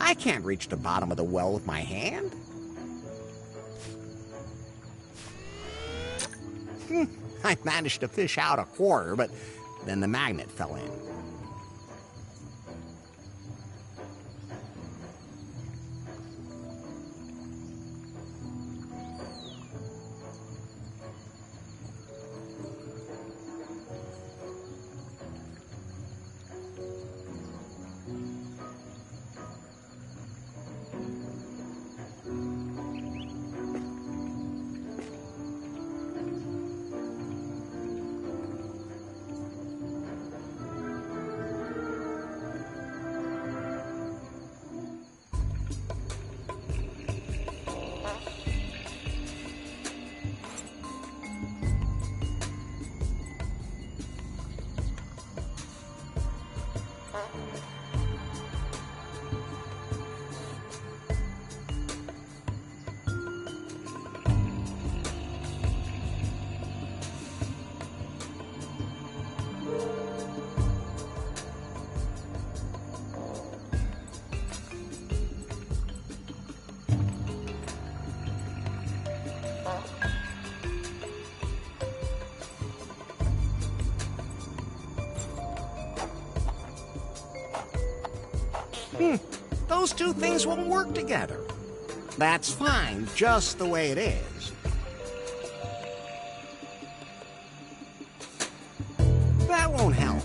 I can't reach the bottom of the well with my hand. I managed to fish out a quarter, but then the magnet fell in. Those two things won't work together. That's fine, just the way it is. That won't help.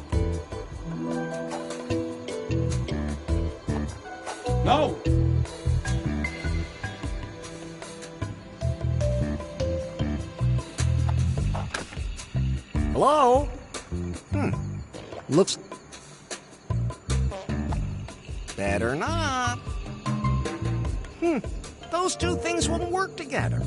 No! Hello? Looks... Better not. Those two things won't work together.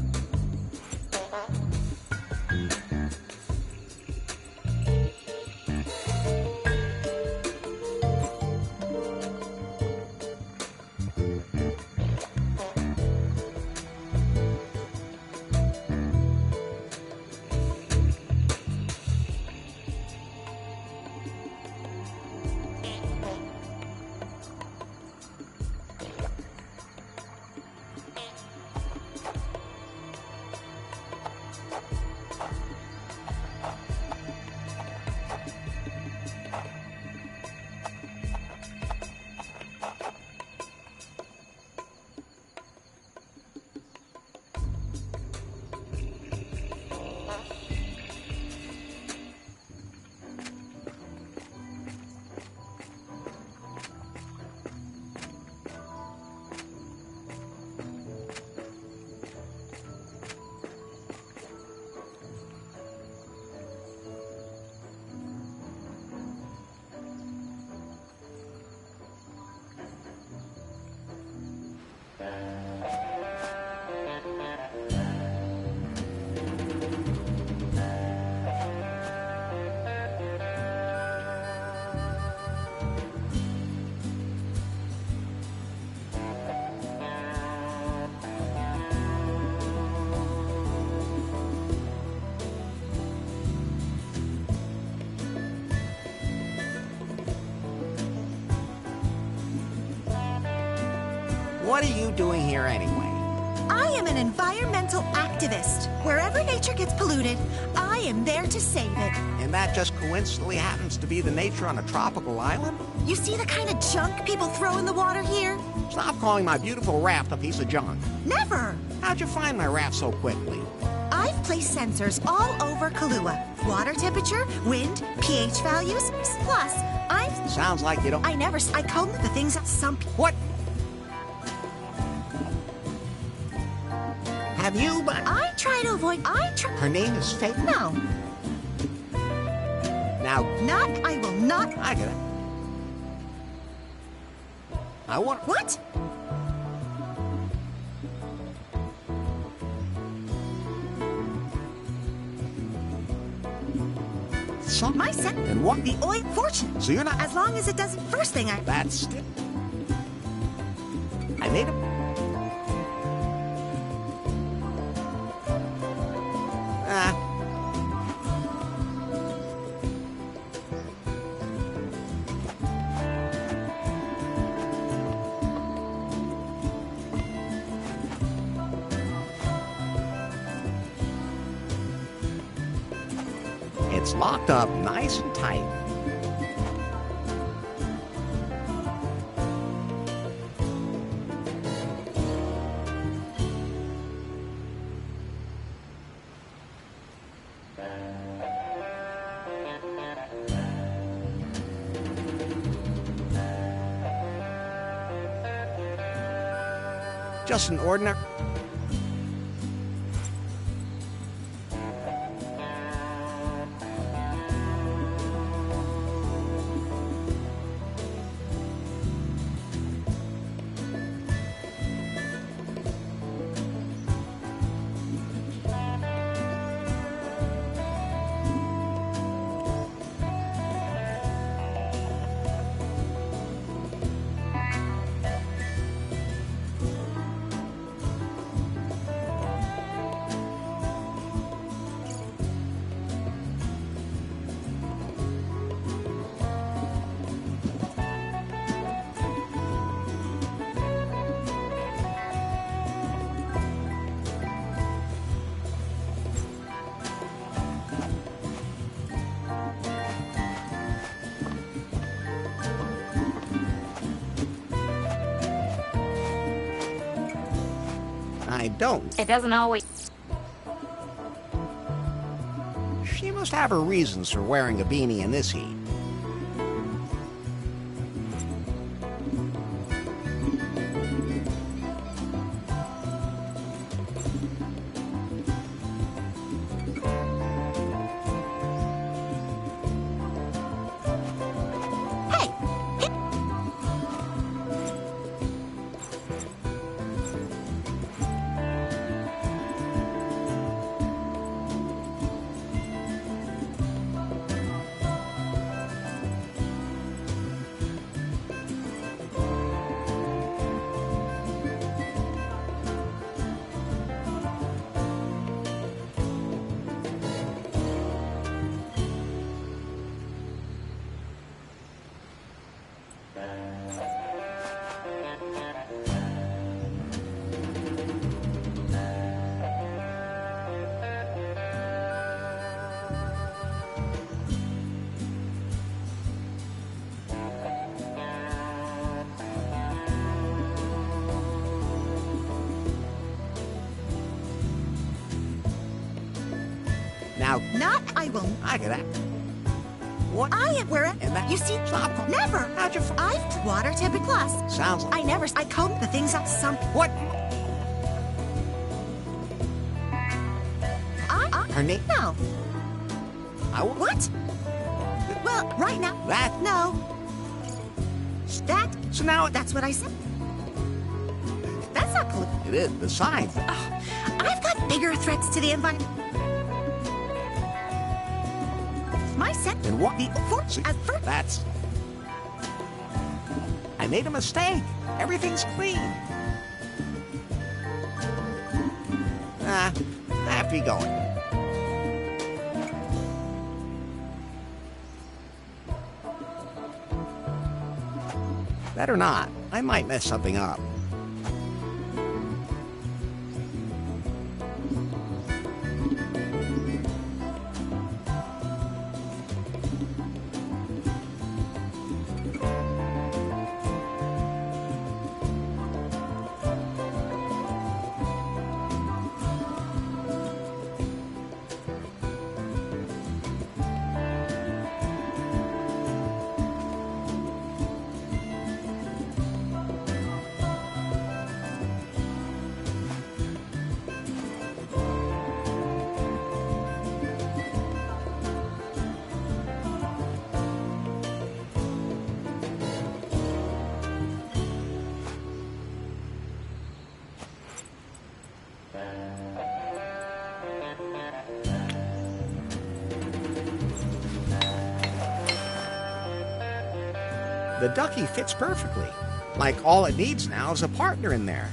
What are you doing here anyway? I am an environmental activist. Wherever nature gets polluted, I am there to save it. And that just coincidentally happens to be the nature on a tropical island? You see the kind of junk people throw in the water here? Stop calling my beautiful raft a piece of junk. Never! How'd you find my raft so quickly? I've placed sensors all over Kahlua. Water temperature, wind, pH values. Plus, Sounds like you don't... I come with the things that some people... What? have you, but... I try to avoid... Her name is Faith? No. Now... Not... I will not... I get it. I want... What? Something. My set... And what? The oil fortune. So you're not... As long as it doesn't... First thing I... That's... I made him... It's locked up nice and tight. Just an ordinary... I don't. It doesn't always... She must have her reasons for wearing a beanie in this heat. Now, Not... I will... I get that. What? I am where... And that- You see... Stop. Never. How'd you... I've... Water Tippet Plus. Sounds like... I never... I comb the things out some... What? Her name? No. What? Well, right now... That? No. That... So now... That's what I said. That's not pollution. It is. Besides... I've got bigger threats to the environment. My set... Then what? The fortune... As first... That's... I made a mistake. Everything's clean. I have to be going. Better not. I might mess something up. The ducky fits perfectly. Like all it needs now is a partner in there.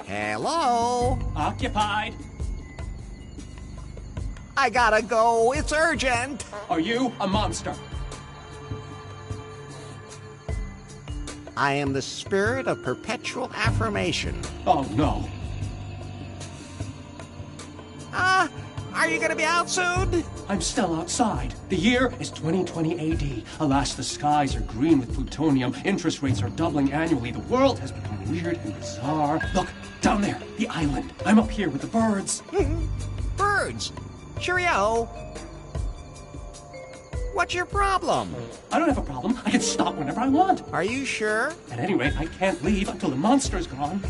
Hello? Occupied. I gotta go. It's urgent. Are you a monster? I am the spirit of perpetual affirmation. Oh, no. Are you gonna be out soon? I'm still outside. The year is 2020 AD. Alas, the skies are green with plutonium. Interest rates are doubling annually. The world has become weird and bizarre. Look, down there, the island. I'm up here with the birds. Birds. Cheerio. What's your problem? I don't have a problem. I can stop whenever I want. Are you sure? At any rate, I can't leave until the monster is gone.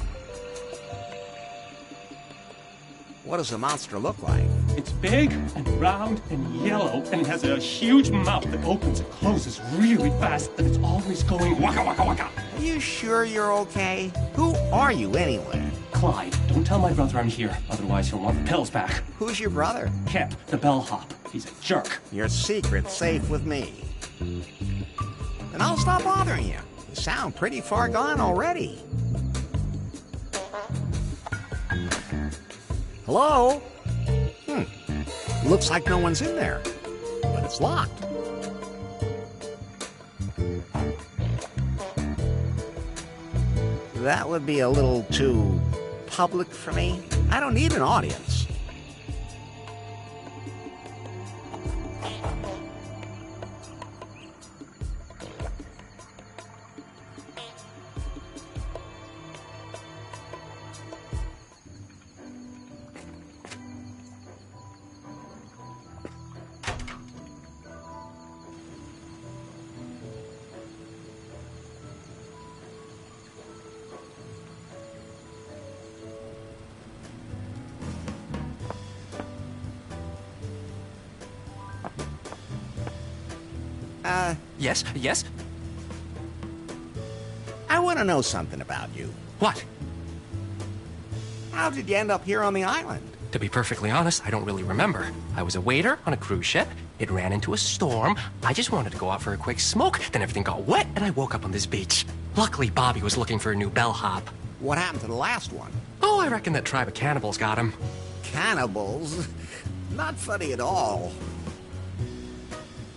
What does the monster look like? It's big and round and yellow, and it has a huge mouth that opens and closes really fast, and it's always going waka waka waka. Are you sure you're okay? Who are you anyway? Clyde, don't tell my brother I'm here, otherwise he'll want the pills back. Who's your brother? Kip, the bellhop. He's a jerk. Your secret's safe with me. Then I'll stop bothering you. You sound pretty far gone already. Hello? Looks like no one's in there, but it's locked. That would be a little too public for me. I don't need an audience. Yes? I want to know something about you. What? How did you end up here on the island? To be perfectly honest, I don't really remember. I was a waiter on a cruise ship. It ran into a storm. I just wanted to go out for a quick smoke. Then everything got wet, and I woke up on this beach. Luckily, Bobby was looking for a new bellhop. What happened to the last one? Oh, I reckon that tribe of cannibals got him. Cannibals? Not funny at all.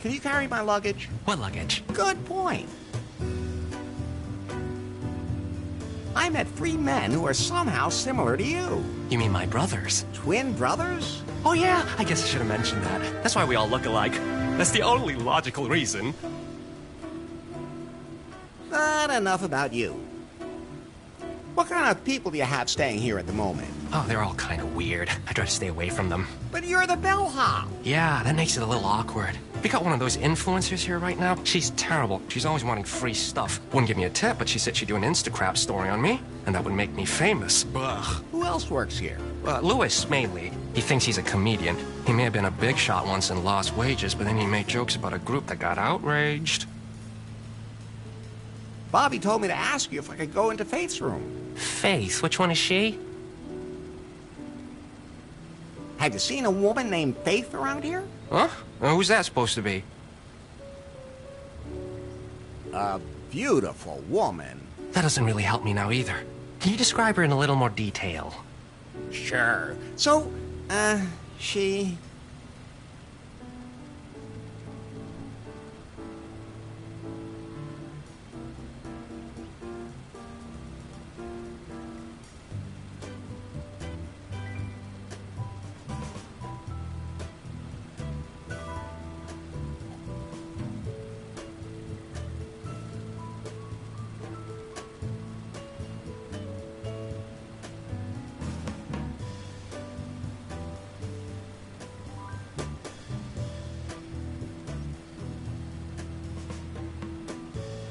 Can you carry my luggage? What luggage? Good point. I met 3 men who are somehow similar to you. You mean my brothers? Twin brothers? Oh yeah, I guess I should have mentioned that. That's why we all look alike. That's the only logical reason. But enough about you. What kind of people do you have staying here at the moment? Oh, they're all kind of weird. I try to stay away from them. But you're the bellhop. Yeah, that makes it a little awkward. We got one of those influencers here right now. She's terrible. She's always wanting free stuff. Wouldn't give me a tip, but she said she'd do an Instacrap story on me, and that would make me famous. Ugh. Who else works here? Lewis, mainly. He thinks he's a comedian. He may have been a big shot once and lost wages, but then he made jokes about a group that got outraged. Bobby told me to ask you if I could go into Faith's room. Faith? Which one is she? Have you seen a woman named Faith around here? Huh? Who's that supposed to be? A beautiful woman. That doesn't really help me now either. Can you describe her in a little more detail? Sure. So, she...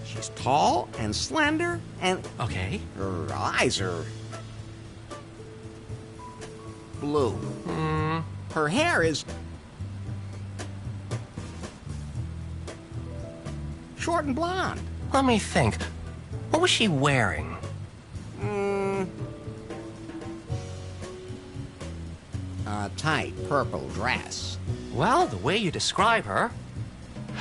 She's tall and slender, and Okay. her eyes are blue. Her hair is short and blonde. Let me think. What was she wearing? A tight purple dress. Well, the way you describe her...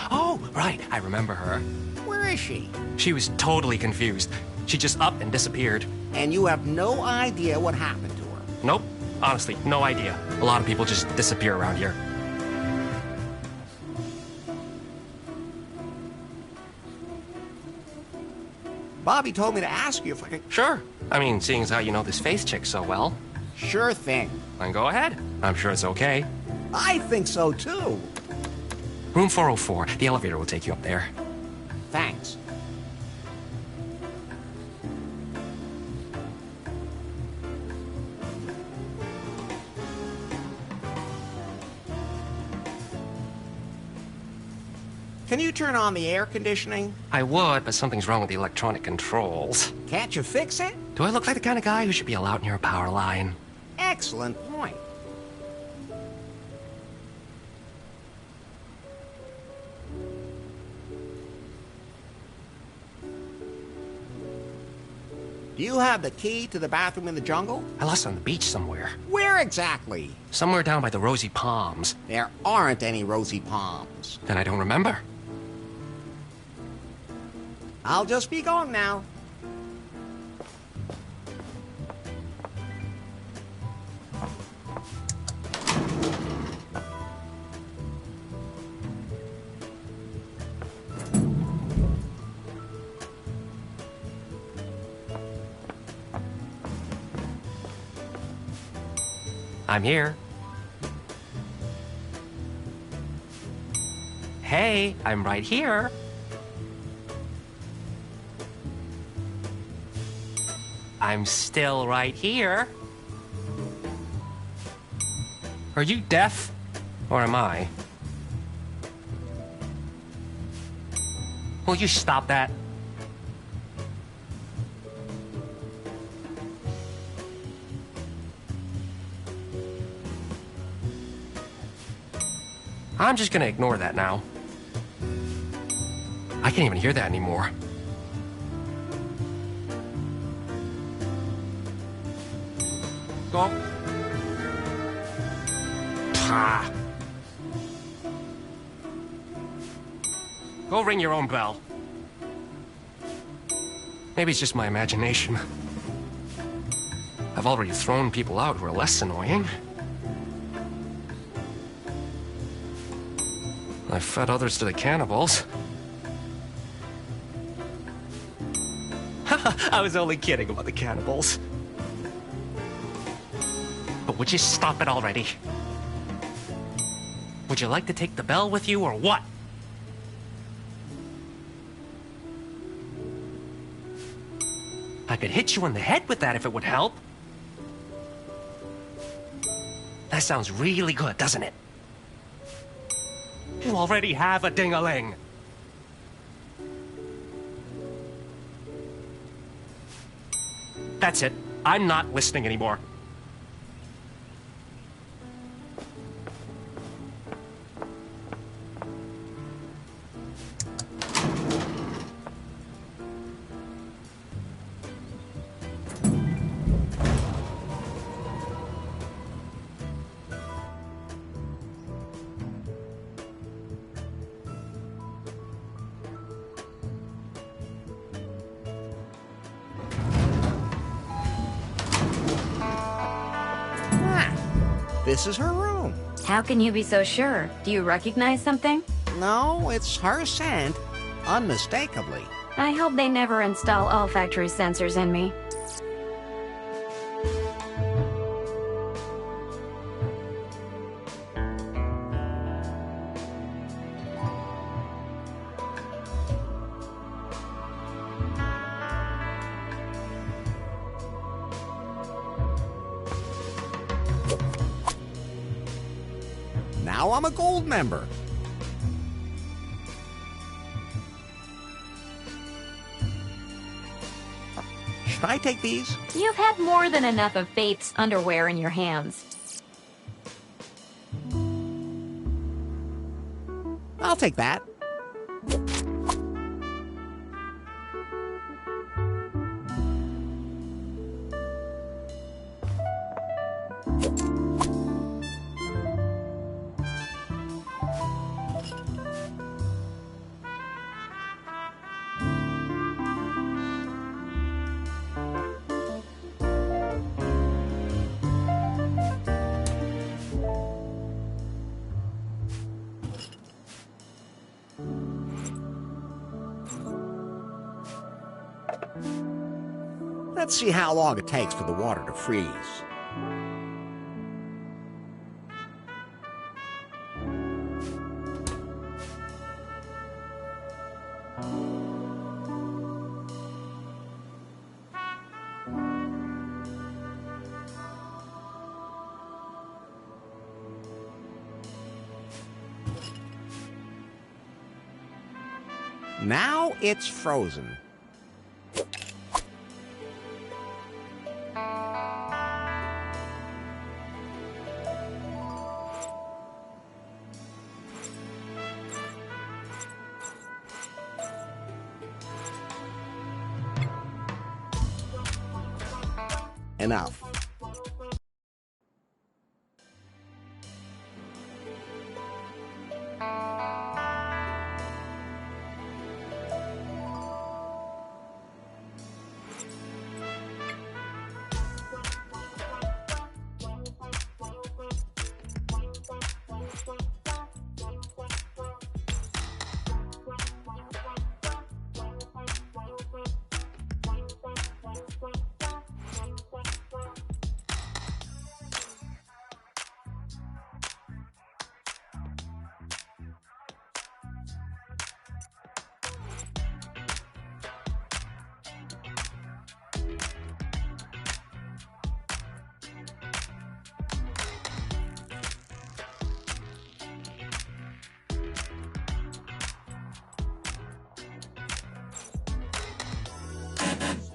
Oh, right, I remember her. Where is she? She was totally confused. She just up and disappeared. And you have no idea what happened to her. Nope, honestly, no idea. A lot of people just disappear around here. Bobby told me to ask you if I could... Sure. I mean, seeing as how you know this Faith chick so well, Sure thing. then go ahead. I'm sure it's okay. I think so, too. Room 404. The elevator will take you up there. Thanks. Can you turn on the air conditioning? I would, but something's wrong with the electronic controls. Can't you fix it? Do I look like the kind of guy who should be allowed near a power line? Excellent point. Do you have the key to the bathroom in the jungle? I lost it on the beach somewhere. Where exactly? Somewhere down by the Rosy Palms. There aren't any rosy palms. Then I don't remember. I'll just be going now. I'm here. Hey, I'm right here. I'm still right here. Are you deaf? Or am I? Will you stop that? I'm just gonna ignore that now. I can't even hear that anymore. Go. Ah. Go ring your own bell. Maybe it's just my imagination. I've already thrown people out who are less annoying. I've fed others to the cannibals. I was only kidding about the cannibals. But would you stop it already? Would you like to take the bell with you or what? I could hit you in the head with that if it would help. That sounds really good, doesn't it? You already have a ding-a-ling. That's it. I'm not listening anymore. This is her room. How can you be so sure? Do you recognize something? No, it's her scent, unmistakably. I hope they never install olfactory sensors in me. Now I'm a gold member. Should I take these? You've had more than enough of Faith's underwear in your hands. I'll take that. Let's see how long it takes for the water to freeze. Now it's frozen. Enough.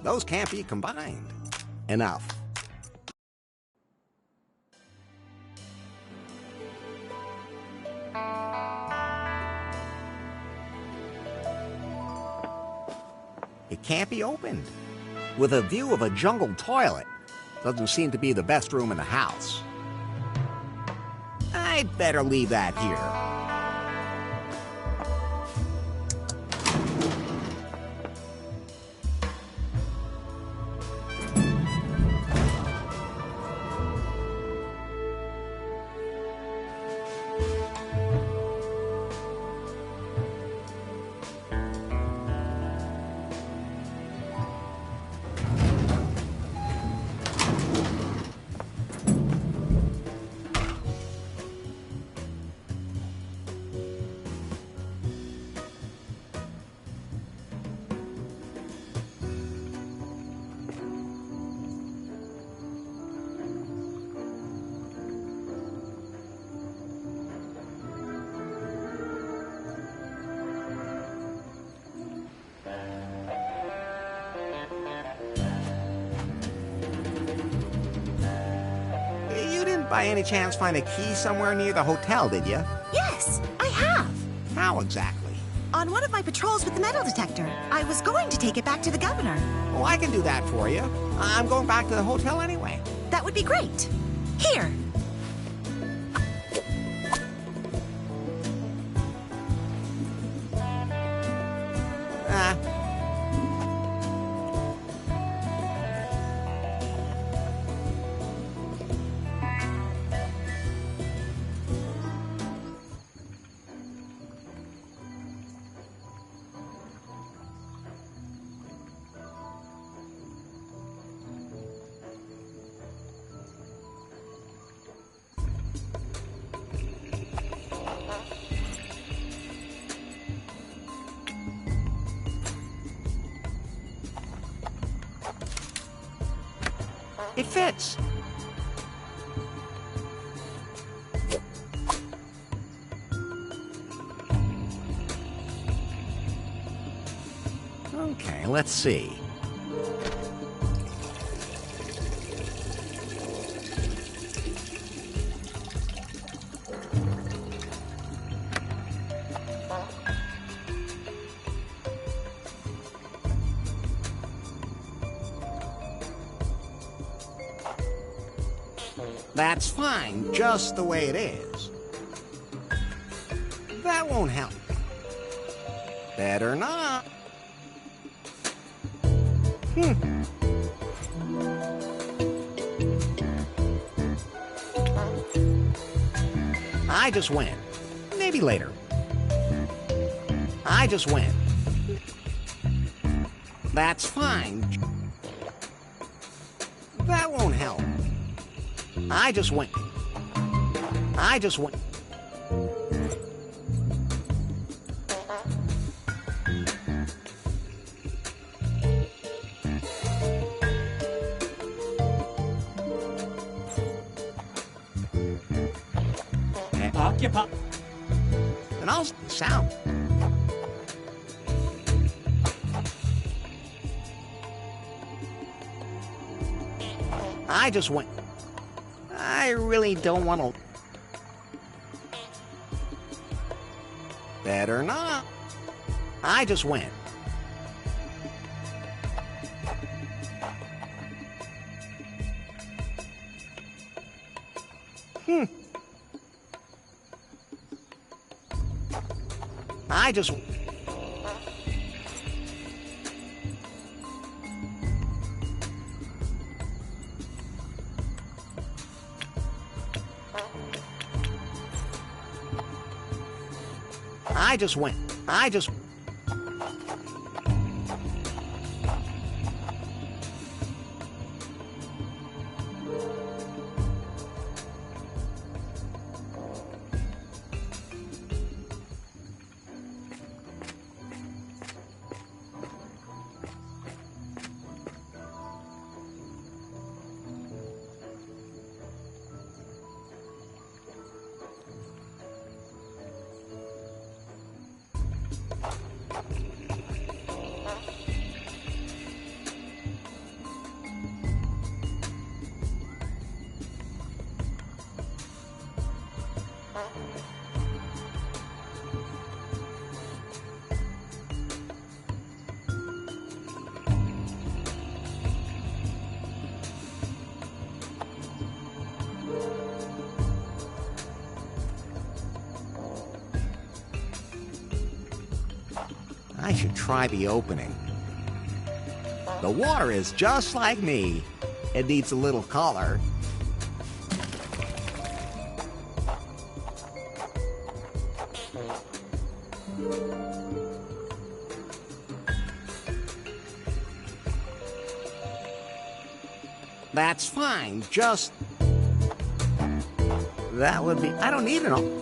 Those can't be combined. Enough. It can't be opened. With a view of a jungle toilet, Doesn't seem to be the best room in the house. I'd better leave that here. By any chance find a key somewhere near the hotel, did you? Yes, I have. How exactly? On one of my patrols with the metal detector. I was going to take it back to the governor. Oh, I can do that for you. I'm going back to the hotel anyway. That would be great. Here. It fits. Okay, let's see. That's fine, just the way it is. That won't help. Better not. I just win. Maybe later. I just win. That's fine. That won't help. I just win. I just win. Occupy. And I'll sound. I just win. I really don't want to. Better not. I just win. I just. I just win. I just. I should try the opening. The water is just like me. It needs a little color. That's fine, just... That would be... I don't need it all.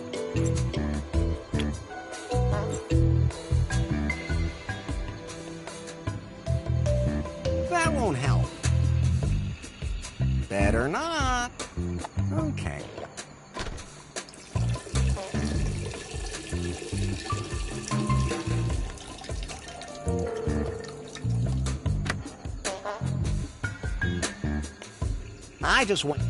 That won't help. Better not. Okay. I just want...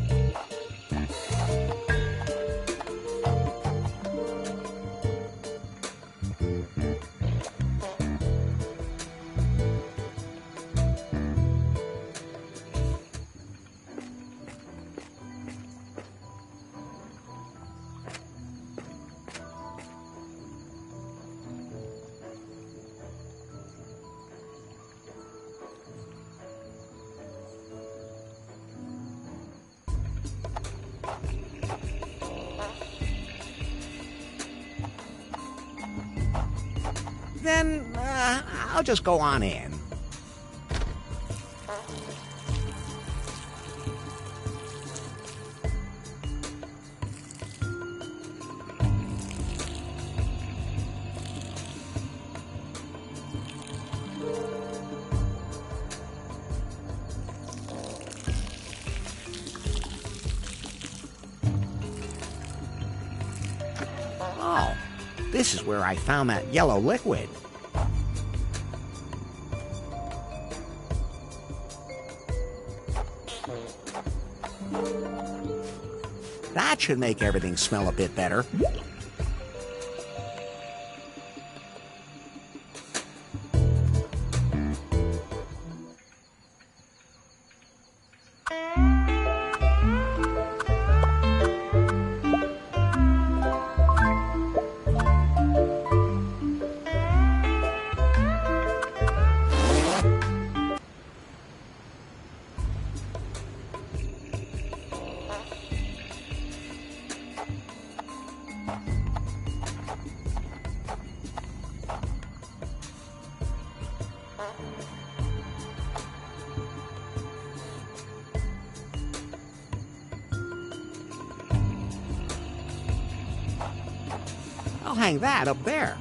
Then, I'll just go on in. Oh, this is where I found that yellow liquid. That should make everything smell a bit better. I'll hang that up there.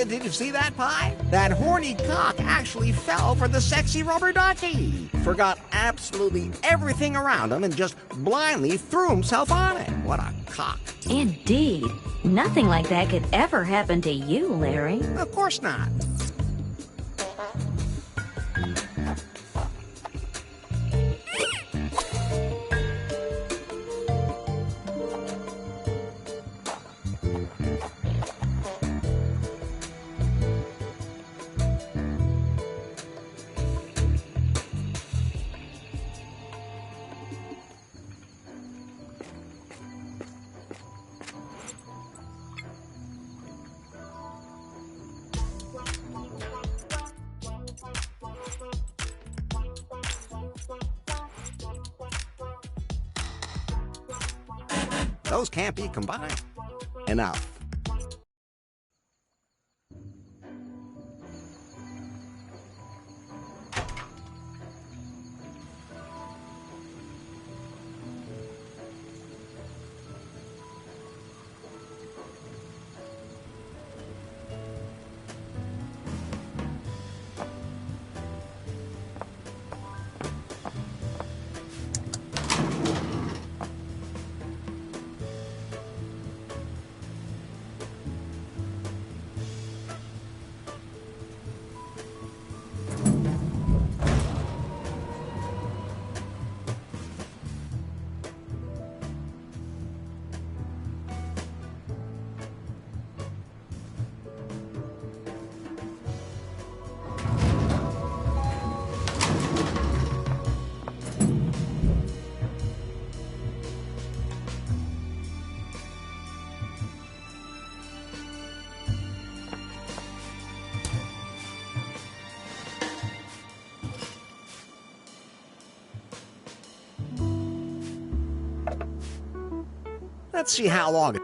Did you see that, Pie? That horny cock actually fell for the sexy rubber ducky. Forgot absolutely everything around him and just blindly threw himself on it. What a cock. Indeed. Nothing like that could ever happen to you, Larry. Of course not. Those can't be combined. Enough. Let's see how long it...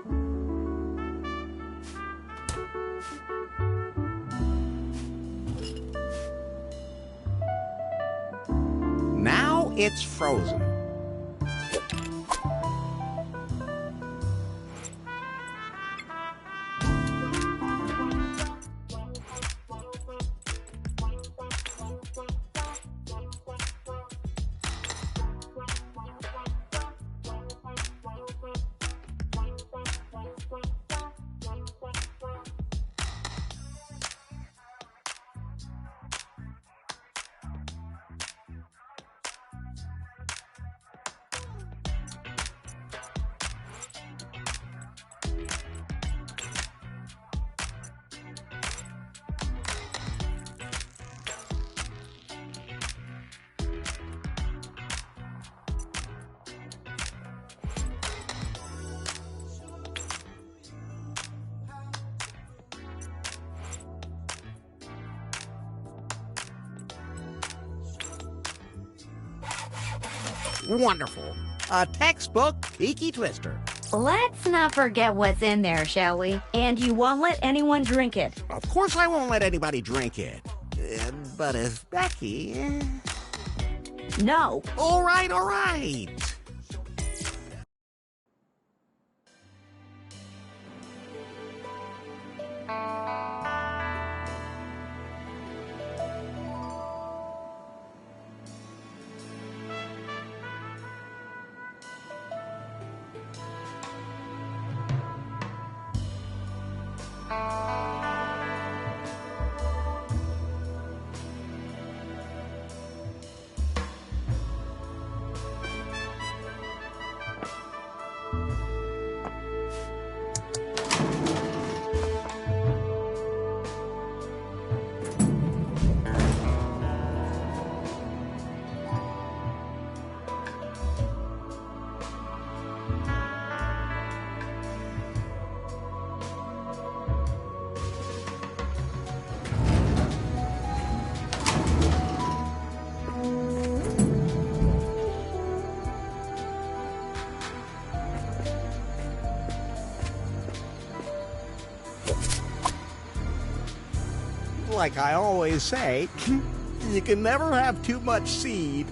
Now it's frozen. Wonderful. A textbook Tiki Twister. Let's not forget what's in there, shall we? And you won't let anyone drink it. Of course I won't let anybody drink it. But if Becky... No. All right, all right. Like I always say, you can never have too much seed.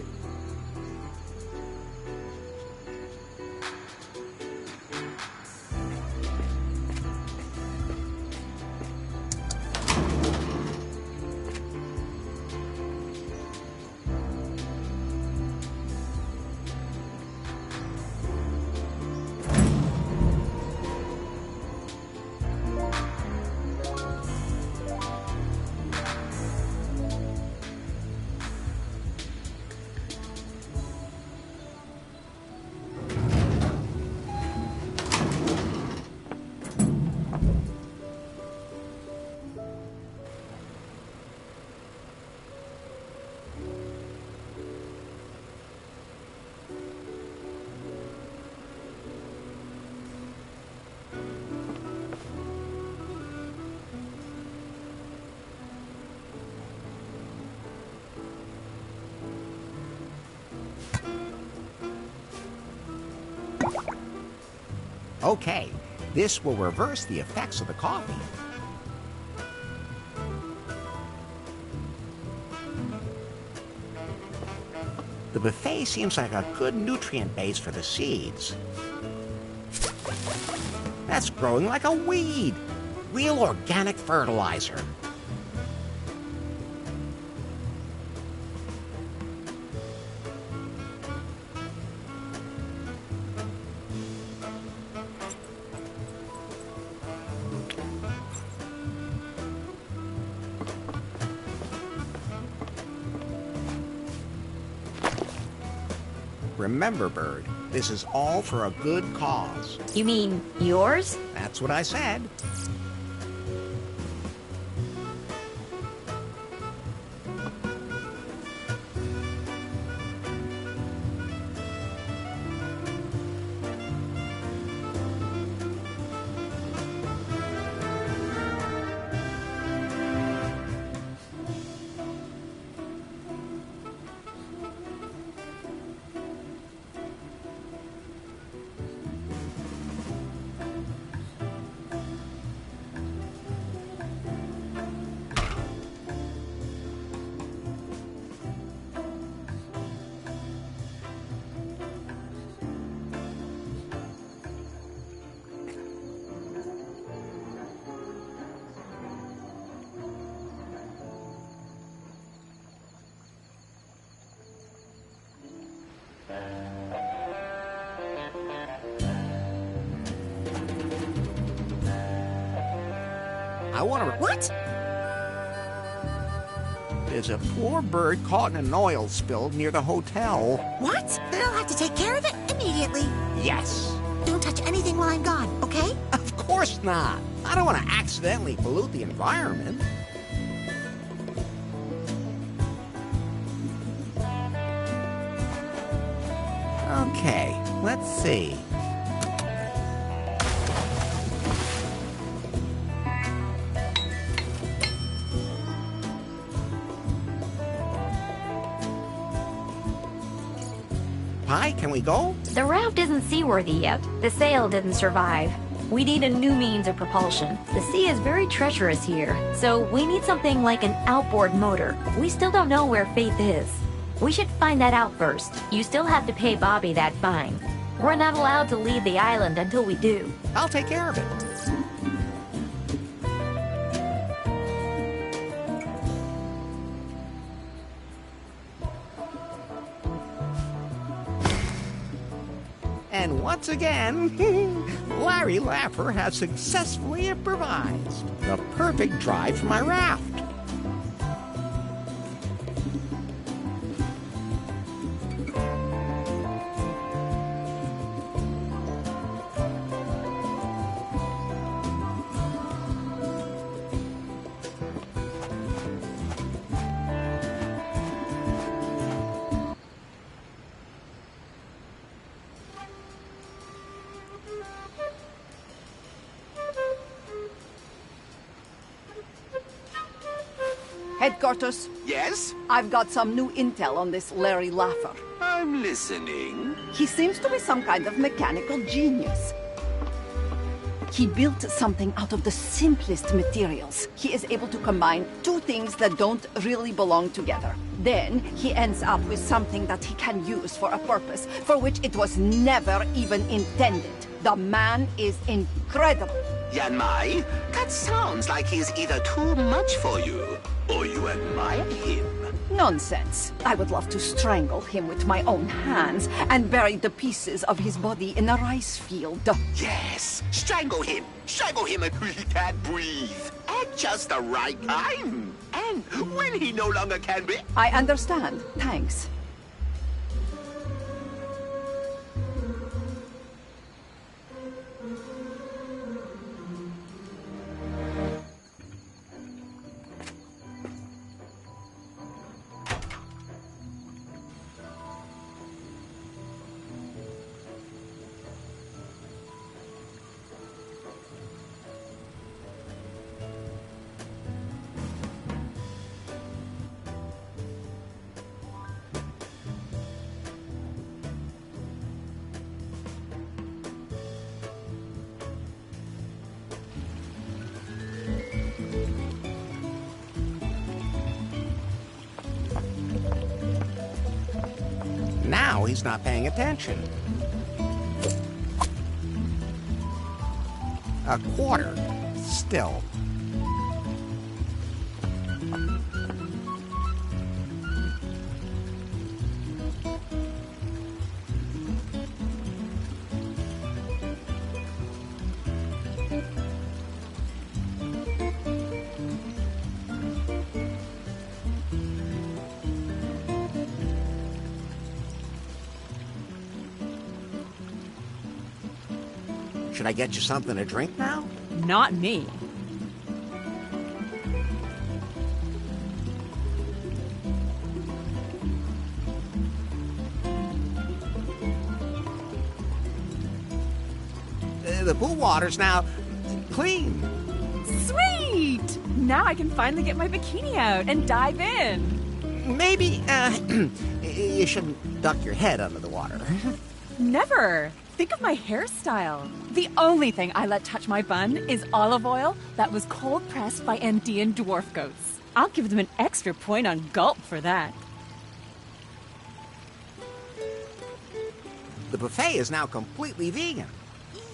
Okay, this will reverse the effects of the coffee. The buffet seems like a good nutrient base for the seeds. That's growing like a weed. Real organic fertilizer. Remember, Bird, this is all for a good cause. You mean yours? That's what I said. I want to... What? There's a poor bird caught in an oil spill near the hotel. What? Then I'll have to take care of it immediately. Yes. Don't touch anything while I'm gone, okay? Of course not. I don't want to accidentally pollute the environment. Okay, let's see. Pi, can we go? The raft isn't seaworthy yet. The sail didn't survive. We need a new means of propulsion. The sea is very treacherous here, so we need something like an outboard motor. We still don't know where Faith is. We should find that out first. You still have to pay Bobby that fine. We're not allowed to leave the island until we do. I'll take care of it. And once again, Larry Laffer has successfully improvised the perfect drive for my raft. Headquarters, Yes? I've got some new intel on this Larry Laffer. I'm listening. He seems to be some kind of mechanical genius. He built something out of the simplest materials. He is able to combine two things that don't really belong together. Then he ends up with something that he can use for a purpose for which it was never even intended. The man is incredible. Yan Mai, that sounds like he's either too much for you, or you admire him. Nonsense. I would love to strangle him with my own hands and bury the pieces of his body in a rice field. Yes, strangle him. Strangle him until he can't breathe. At just the right time. And when he no longer can breathe. I understand. Thanks. Now he's not paying attention. A quarter. Still. Should I get you something to drink now? Not me. The pool water's now clean. Sweet! Now I can finally get my bikini out and dive in. Maybe, you shouldn't duck your head under the water. Never. Think of my hairstyle. The only thing I let touch my bun is olive oil that was cold pressed by Andean dwarf goats. I'll give them an extra point on gulp for that. The buffet is now completely vegan.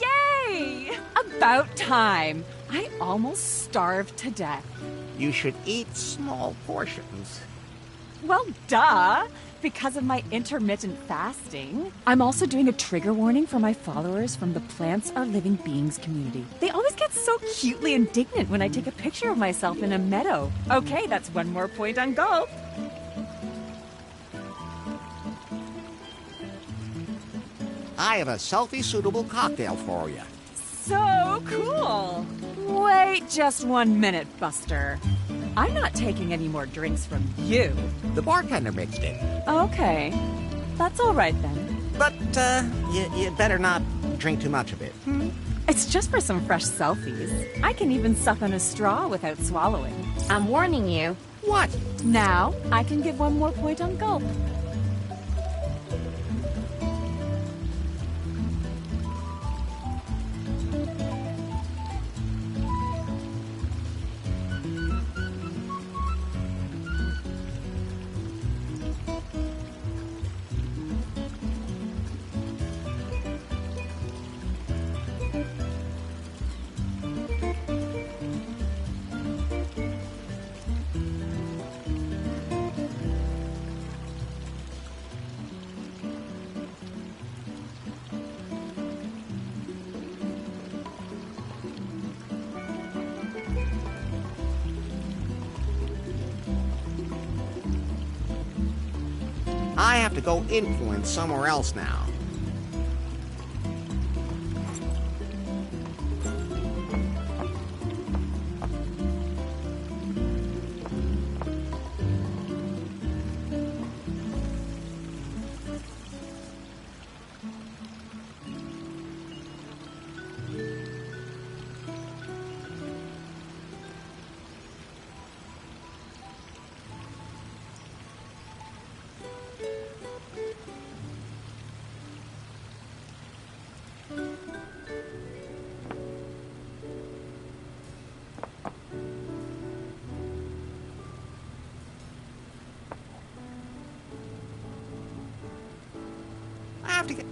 Yay! About time. I almost starved to death. You should eat small portions. Well, duh! Because of my intermittent fasting. I'm also doing a trigger warning for my followers from the Plants Are Living Beings community. They always get so cutely indignant when I take a picture of myself in a meadow. Okay, that's one more point on Gulp. I have a selfie-suitable cocktail for you. So cool! Wait just 1 minute, Buster. I'm not taking any more drinks from you. The bartender mixed it. Okay. That's all right then. But, you better not drink too much of it. It's just for some fresh selfies. I can even suck on a straw without swallowing. I'm warning you. What? Now, I can give one more point on Gulp. I have to go influence somewhere else now. I have to get...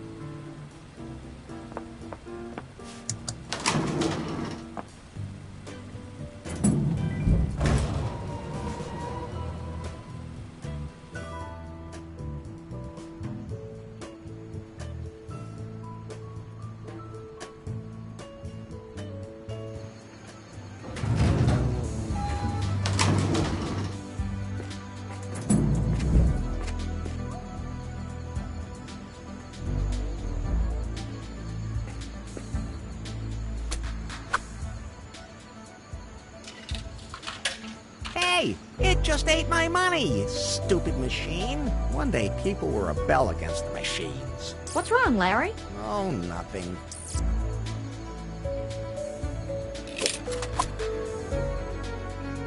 Hey, it just ate my money, you stupid machine. One day people will rebel against the machines. What's wrong, Larry? Oh, nothing.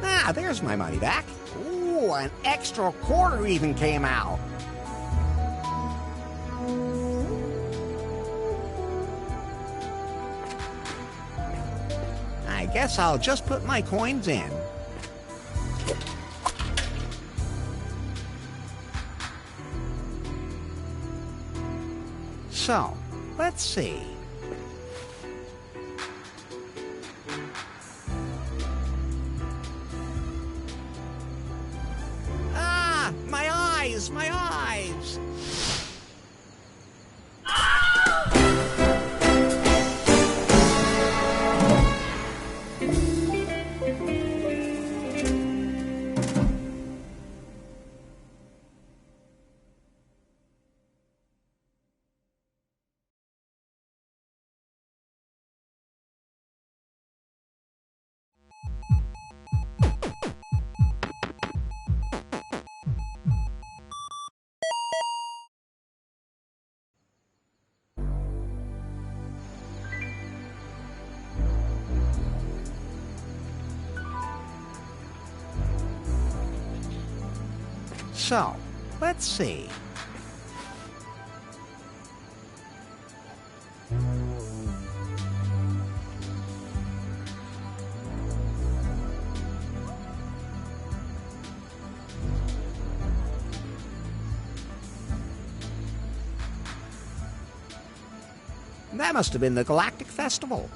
Ah, there's my money back. Ooh, an extra quarter even came out. I guess I'll just put my coins in. So, let's see. Ah, my eyes, my eyes. So, let's see. That must have been the Galactic Festival.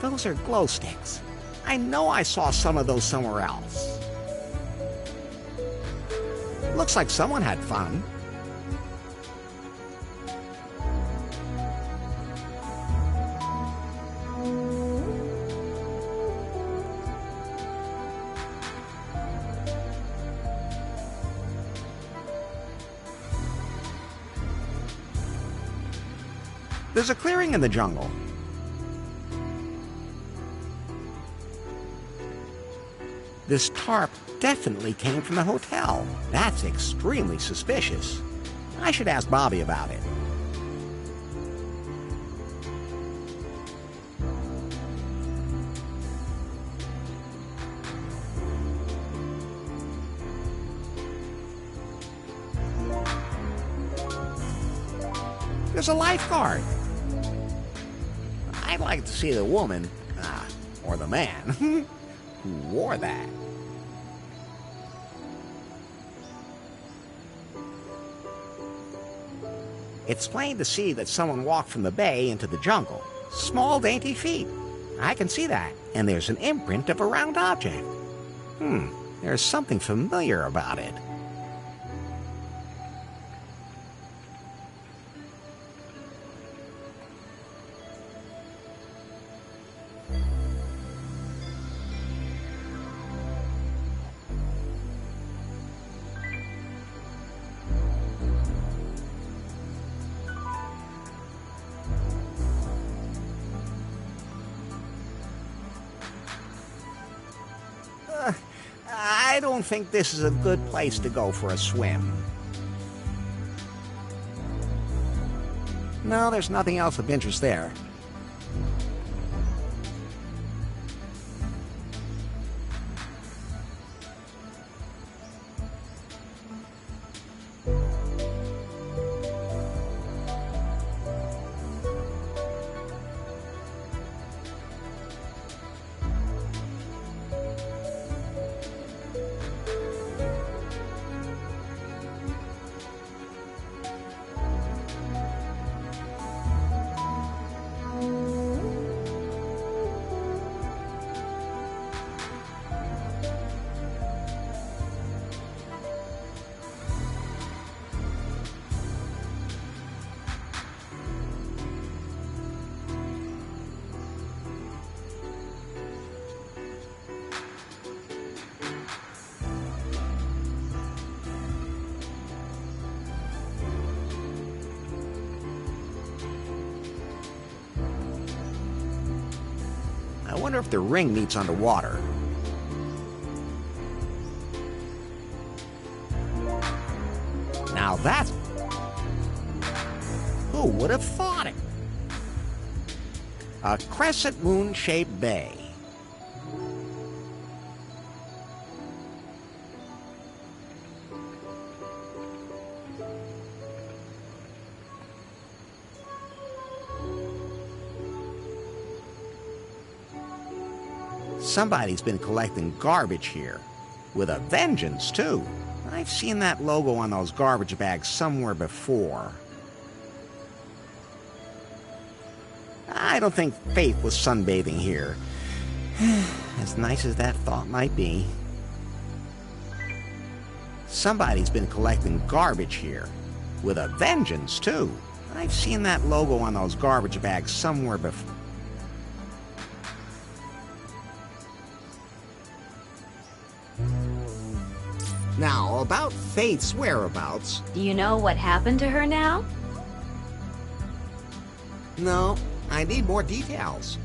The Those are glow sticks. I know I saw some of those somewhere else. Looks like someone had fun. There's a clearing in the jungle. This tarp definitely came from the hotel. That's extremely suspicious. I should ask Bobby about it. There's a lifeguard. I'd like to see the woman, or the man, who wore that. It's plain to see that someone walked from the bay into the jungle. Small, dainty feet. I can see that. And there's an imprint of a round object. There's something familiar about it. I don't think this is a good place to go for a swim. No, there's nothing else of interest there. I wonder if the ring meets underwater. Now that's... Who would have thought it? A crescent moon-shaped bay. Somebody's been collecting garbage here. With a vengeance, too. I've seen that logo on those garbage bags somewhere before. I don't think Faith was sunbathing here. As nice as that thought might be. Somebody's been collecting garbage here. With a vengeance, too. I've seen that logo on those garbage bags somewhere before. Now, about Faith's whereabouts... Do you know what happened to her now? No, I need more details.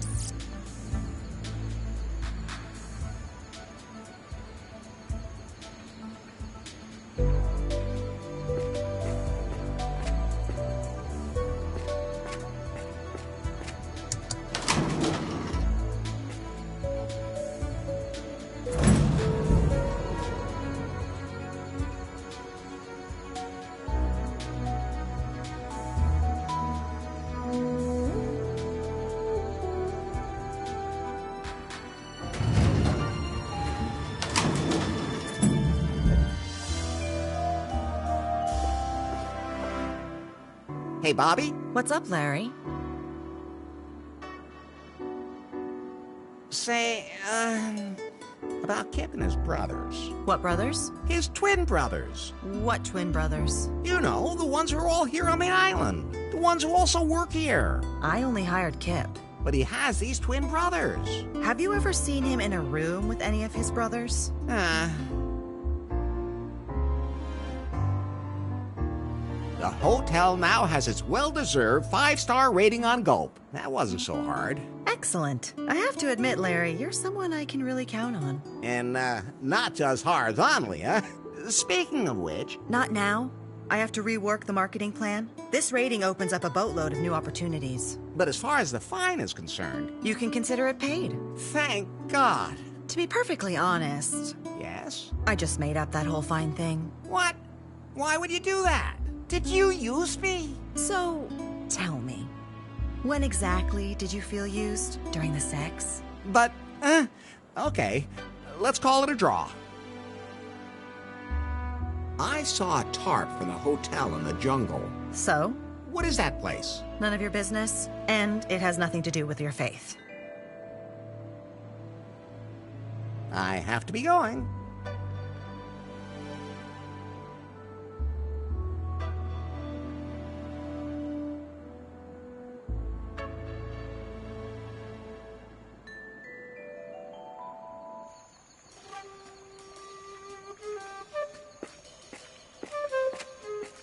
Hey, Bobby? What's up, Larry? Say, about Kip and his brothers. What brothers? His twin brothers. What twin brothers? You know, the ones who are all here on the island. The ones who also work here. I only hired Kip. But he has these twin brothers. Have you ever seen him in a room with any of his brothers? The hotel now has its well-deserved 5-star rating on Gulp. That wasn't so hard. Excellent. I have to admit, Larry, you're someone I can really count on. And, not just horizontally, huh? Speaking of which... Not now. I have to rework the marketing plan. This rating opens up a boatload of new opportunities. But as far as the fine is concerned... You can consider it paid. Thank God. To be perfectly honest... Yes? I just made up that whole fine thing. What? Why would you do that? Did you use me? So, tell me, when exactly did you feel used during the sex? But, okay, let's call it a draw. I saw a tarp from the hotel in the jungle. So? What is that place? None of your business, and it has nothing to do with your faith. I have to be going.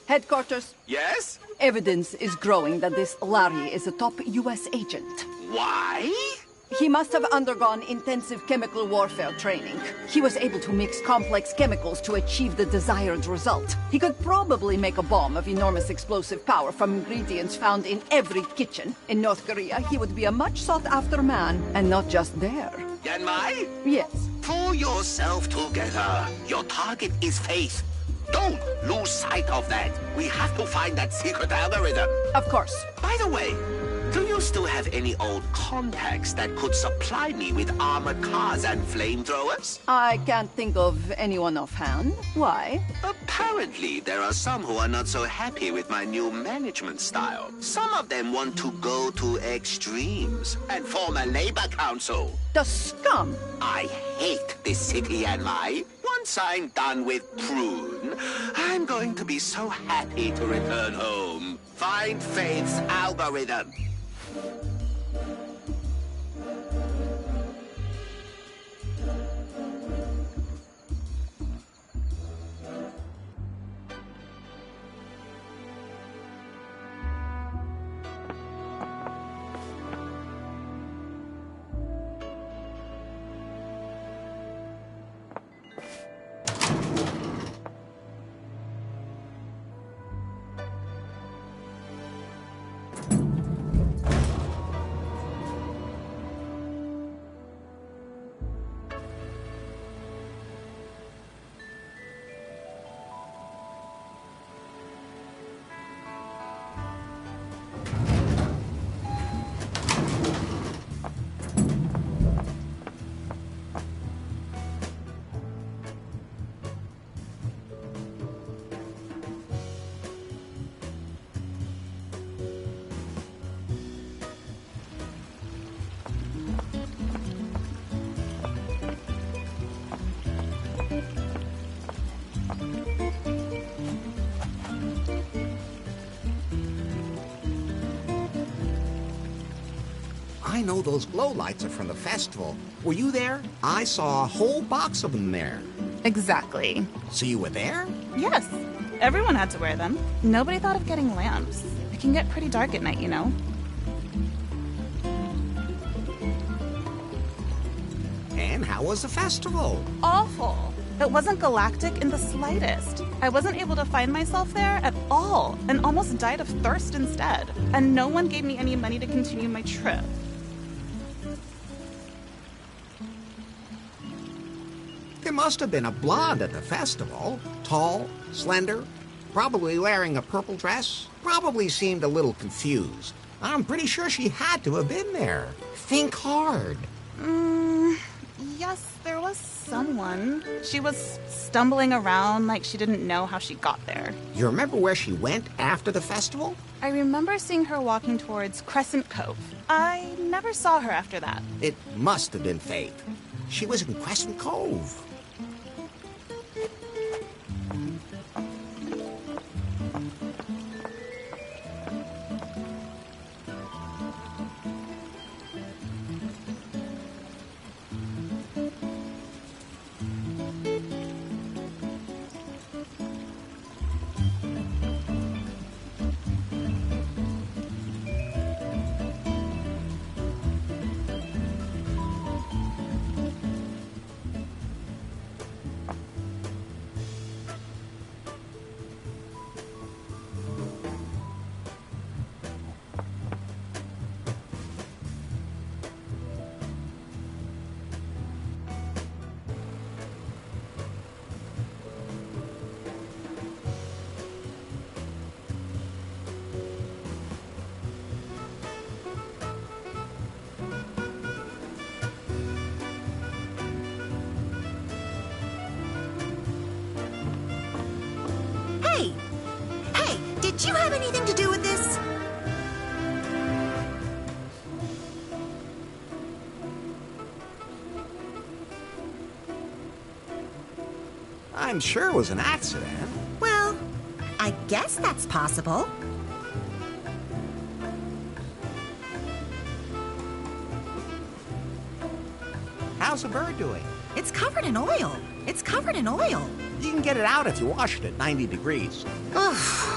Headquarters, Yes? evidence is growing that this Larry is a top U.S. agent. Why? He must have undergone intensive chemical warfare training. He was able to mix complex chemicals to achieve the desired result. He could probably make a bomb of enormous explosive power from ingredients found in every kitchen. In North Korea, he would be a much sought-after man, and not just there. Yanmai? Yes. Pull yourself together. Your target is Faith. Don't lose sight of that. We have to find that secret algorithm. Of course. By the way, do you still have any old contacts that could supply me with armored cars and flamethrowers? I can't think of anyone offhand. Why? Apparently, there are some who are not so happy with my new management style. Some of them want to go to extremes and form a labor council. The scum! I hate this city, Yanmai. Once I'm done with Prune, I'm going to be so happy to return home. Find Faith's algorithm. I know those glow lights are from the festival. Were you there? I saw a whole box of them there. Exactly. So you were there? Yes. Everyone had to wear them. Nobody thought of getting lamps. It can get pretty dark at night, you know. And how was the festival? Awful. It wasn't galactic in the slightest. I wasn't able to find myself there at all and almost died of thirst instead. And no one gave me any money to continue my trip. There must have been a blonde at the festival. Tall, slender, probably wearing a purple dress. Probably seemed a little confused. I'm pretty sure she had to have been there. Think hard. Yes, there was someone. She was stumbling around like she didn't know how she got there. You remember where she went after the festival? I remember seeing her walking towards Crescent Cove. I never saw her after that. It must have been Faith. She was in Crescent Cove. Did you have anything to do with this? I'm sure it was an accident. Well, I guess that's possible. How's the bird doing? It's covered in oil. It's covered in oil. You can get it out if you wash it at 90 degrees. Ugh.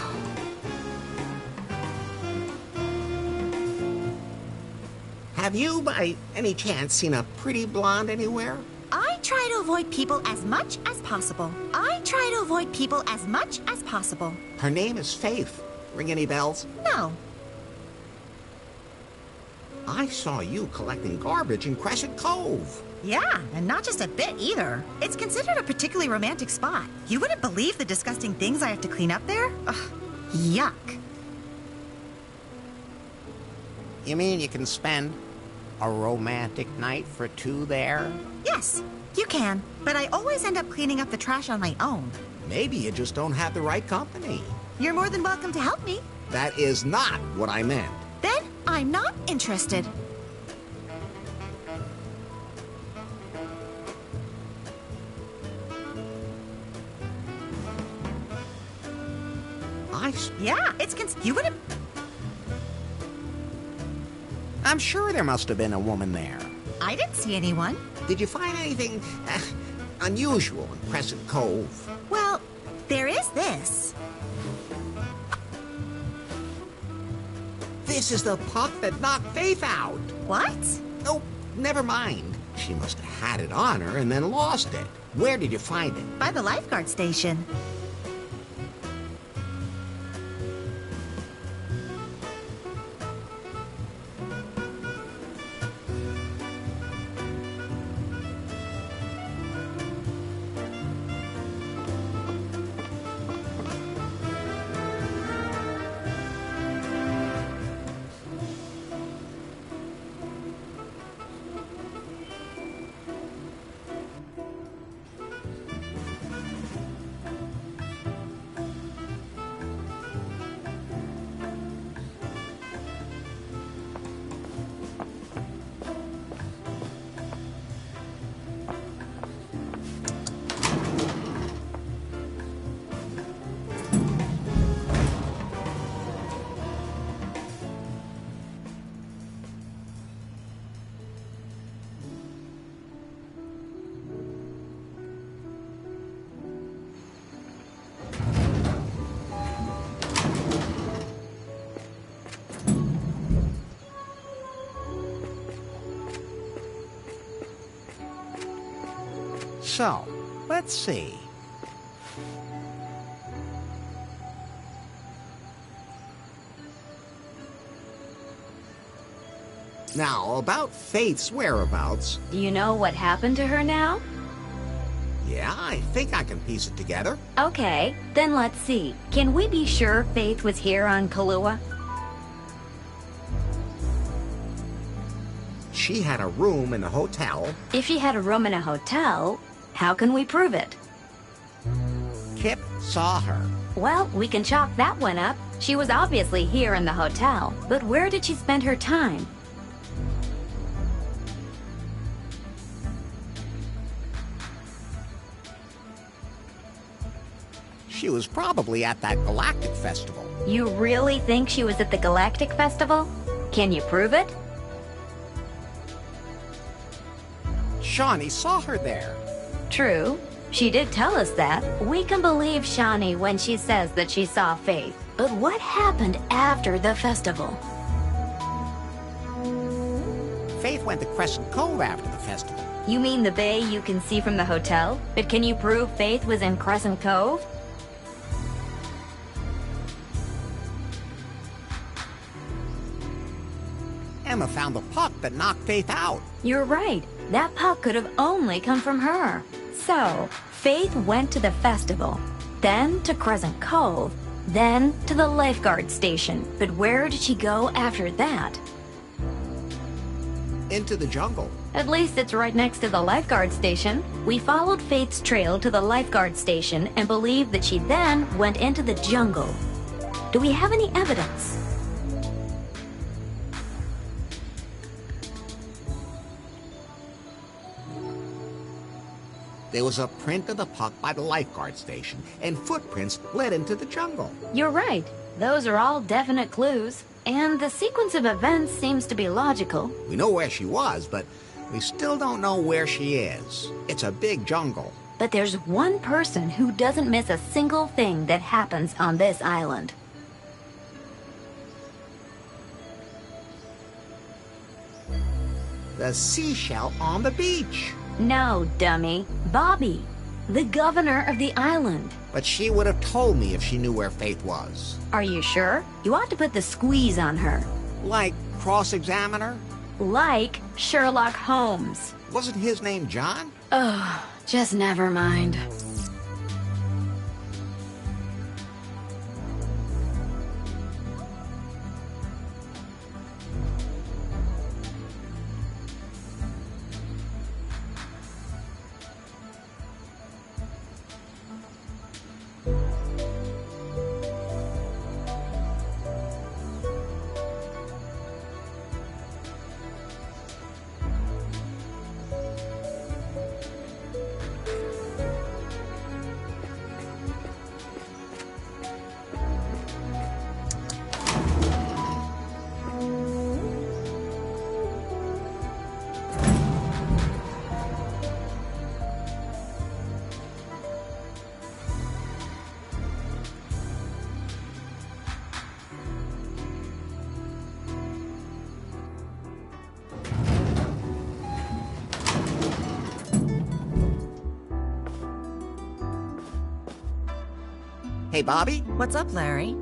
Have you, by any chance, seen a pretty blonde anywhere? I try to avoid people as much as possible. Her name is Faith. Ring any bells? No. I saw you collecting garbage in Crescent Cove. Yeah, and not just a bit either. It's considered a particularly romantic spot. You wouldn't believe the disgusting things I have to clean up there. Ugh, yuck. You mean you can spend a romantic night for two there? Yes, you can. But I always end up cleaning up the trash on my own. Maybe you just don't have the right company. You're more than welcome to help me. That is not what I meant. Then I'm not interested. Yeah, you wouldn't... I'm sure there must have been a woman there. I didn't see anyone. Did you find anything unusual in Crescent Cove? Well, there is this. This is the puck that knocked Faith out. What? Oh, never mind. She must have had it on her and then lost it. Where did you find it? By the lifeguard station. So, let's see. Now, about Faith's whereabouts. Do you know what happened to her now? Yeah, I think I can piece it together. Okay, then let's see. Can we be sure Faith was here on Kahlua? she had a room in the hotel. If she had a room in a hotel, how can we prove it? Kip saw her. Well, we can chalk that one up. She was obviously here in the hotel, but where did she spend her time? She was probably at that Galactic Festival. You really think she was at the Galactic Festival? Can you prove it? Shawnee saw her there. True. She did tell us that. We can believe Shawnee when she says that she saw Faith. But what happened after the festival? Faith went to Crescent Cove after the festival. You mean the bay you can see from the hotel? But can you prove Faith was in Crescent Cove? Emma found the puck that knocked Faith out. You're right. That puck could have only come from her. So, Faith went to the festival, then to Crescent Cove, then to the lifeguard station. But where did she go after that? Into the jungle. At least it's right next to the lifeguard station. We followed Faith's trail to the lifeguard station and believe that she then went into the jungle. Do we have any evidence? There was a print of the puck by the lifeguard station, and footprints led into the jungle. You're right. Those are all definite clues. And the sequence of events seems to be logical. We know where she was, but we still don't know where she is. It's a big jungle. But there's one person who doesn't miss a single thing that happens on this island. The seashell on the beach. No, dummy. Bobby, the governor of the island. But she would have told me if she knew where Faith was. Are you sure? You ought to put the squeeze on her. Like cross-examine her? Like Sherlock Holmes. Wasn't his name John? Ugh, just never mind. Hey, Bobby? What's up, Larry?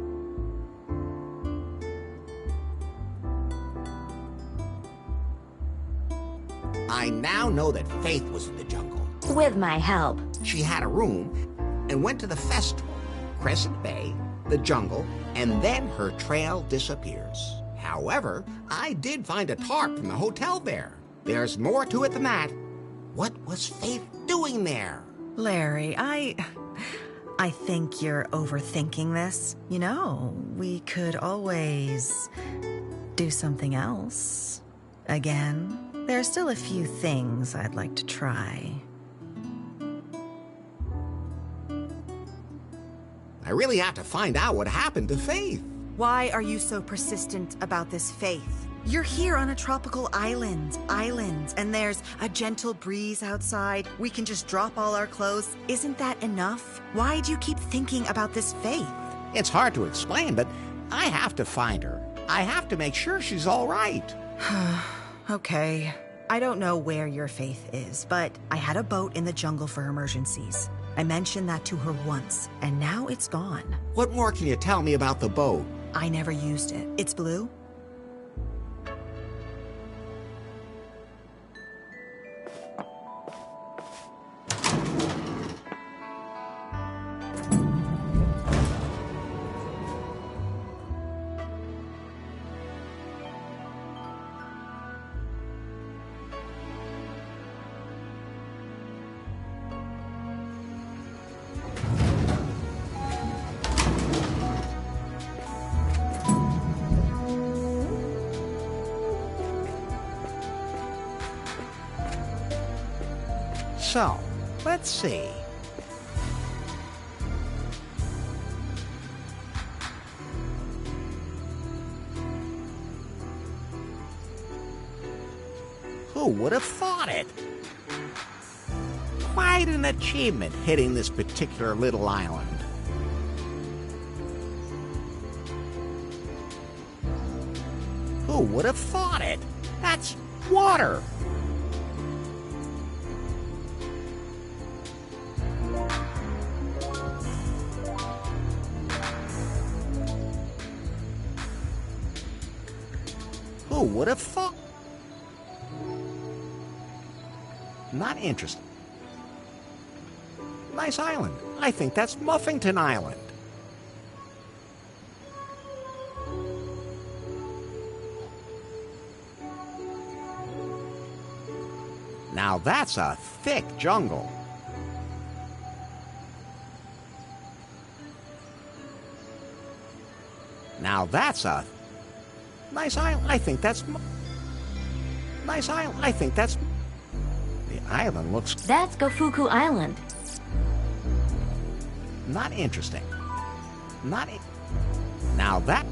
I now know that Faith was in the jungle. With my help. She had a room and went to the festival, Crescent Bay, the jungle, and then her trail disappears. However, I did find a tarp from the hotel there. There's more to it than that. What was Faith doing there? Larry, I think you're overthinking this. You know, we could always do something else. Again, there are still a few things I'd like to try. I really have to find out what happened to Faith. Why are you so persistent about this Faith? You're here on a tropical island, and there's a gentle breeze outside. We can just drop all our clothes. Isn't that enough? Why do you keep thinking about this Faith? It's hard to explain, but I have to find her. I have to make sure she's all right. Okay. I don't know where your Faith is, but I had a boat in the jungle for emergencies. I mentioned that to her once, and now it's gone. What more can you tell me about the boat? I never used it. It's blue? So, let's see. Who would have thought it? Quite an achievement hitting this particular little island. Who would have thought it? That's water. Who would have thought? Not interesting. Nice island. I think that's Muffington Island. Now that's a thick jungle. Now that's a nice island. I think that's nice island. I think that's the island looks That's Gofuku Island. not interesting. Not now that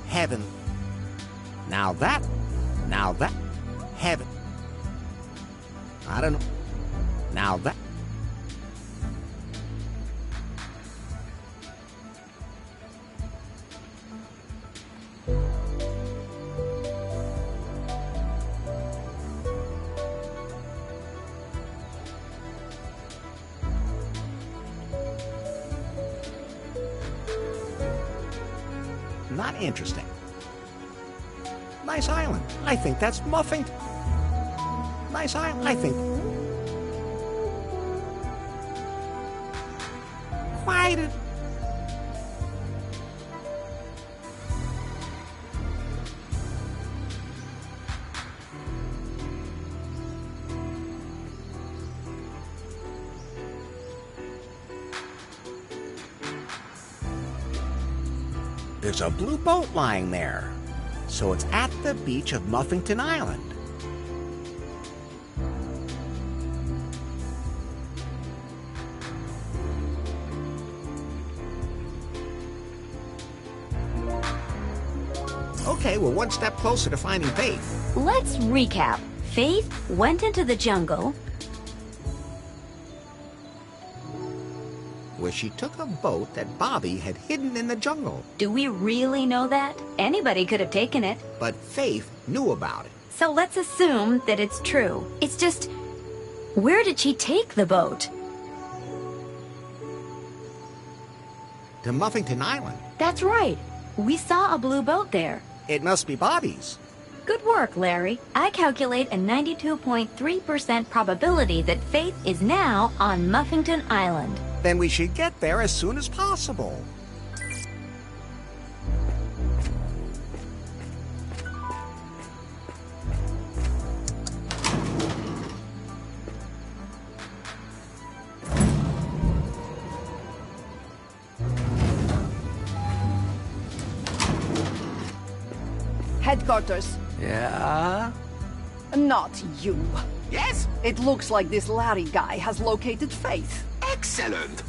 heaven. Now that heaven. I don't know. Now that not interesting. Nice island. I think that's Muffington. Nice island. I think. Quite a... There's a blue boat lying there. So it's at the beach of Muffington Island. Okay, we're one step closer to finding Faith. Let's recap. Faith went into the jungle, Where she took a boat that Bobby had hidden in the jungle. do we really know that? Anybody could have taken it. But Faith knew about it. So let's assume that it's true. It's just, where did she take the boat? To Muffington Island. That's right. We saw a blue boat there. It must be Bobby's. Good work, Larry. I calculate a 92.3% probability that Faith is now on Muffington Island. Then we should get there as soon as possible. Headquarters. Yeah? Not you. Yes? It looks like this Larry guy has located Faith Excellent.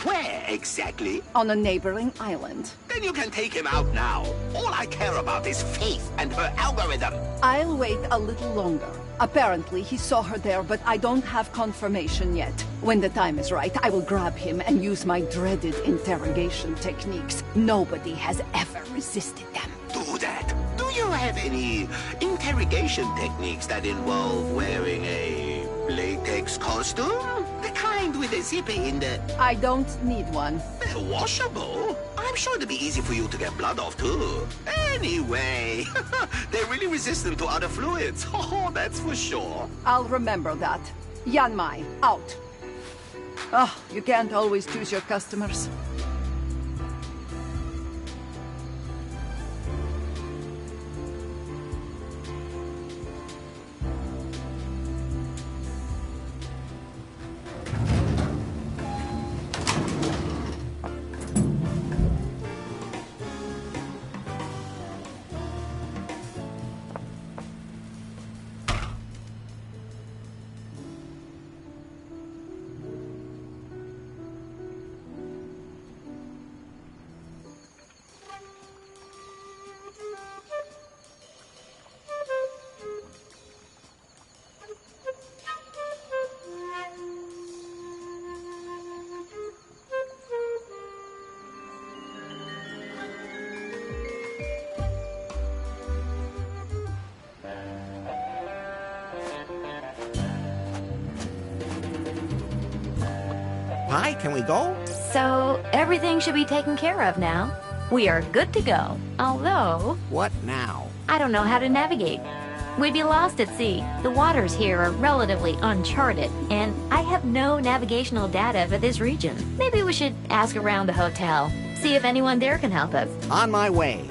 Where exactly? on a neighboring island. Then you can take him out now. All I care about is Faith and her algorithm. I'll wait a little longer. Apparently, he saw her there, but I don't have confirmation yet. When the time is right, I will grab him and use my dreaded interrogation techniques. Nobody has ever resisted them. Do that. Do you have any interrogation techniques that involve wearing a latex costume? The kind with a zipper in the... I don't need one. They're washable. I'm sure it'd be easy for you to get blood off, too. Anyway, they're really resistant to other fluids. Oh, that's for sure. I'll remember that. Yanmai, out. Oh, you can't always choose your customers. Pi, can we go? So, everything should be taken care of now. We are good to go. Although, What now? I don't know how to navigate. We'd be lost at sea. The waters here are relatively uncharted, and I have no navigational data for this region. Maybe we should ask around the hotel, see if anyone there can help us. On my way.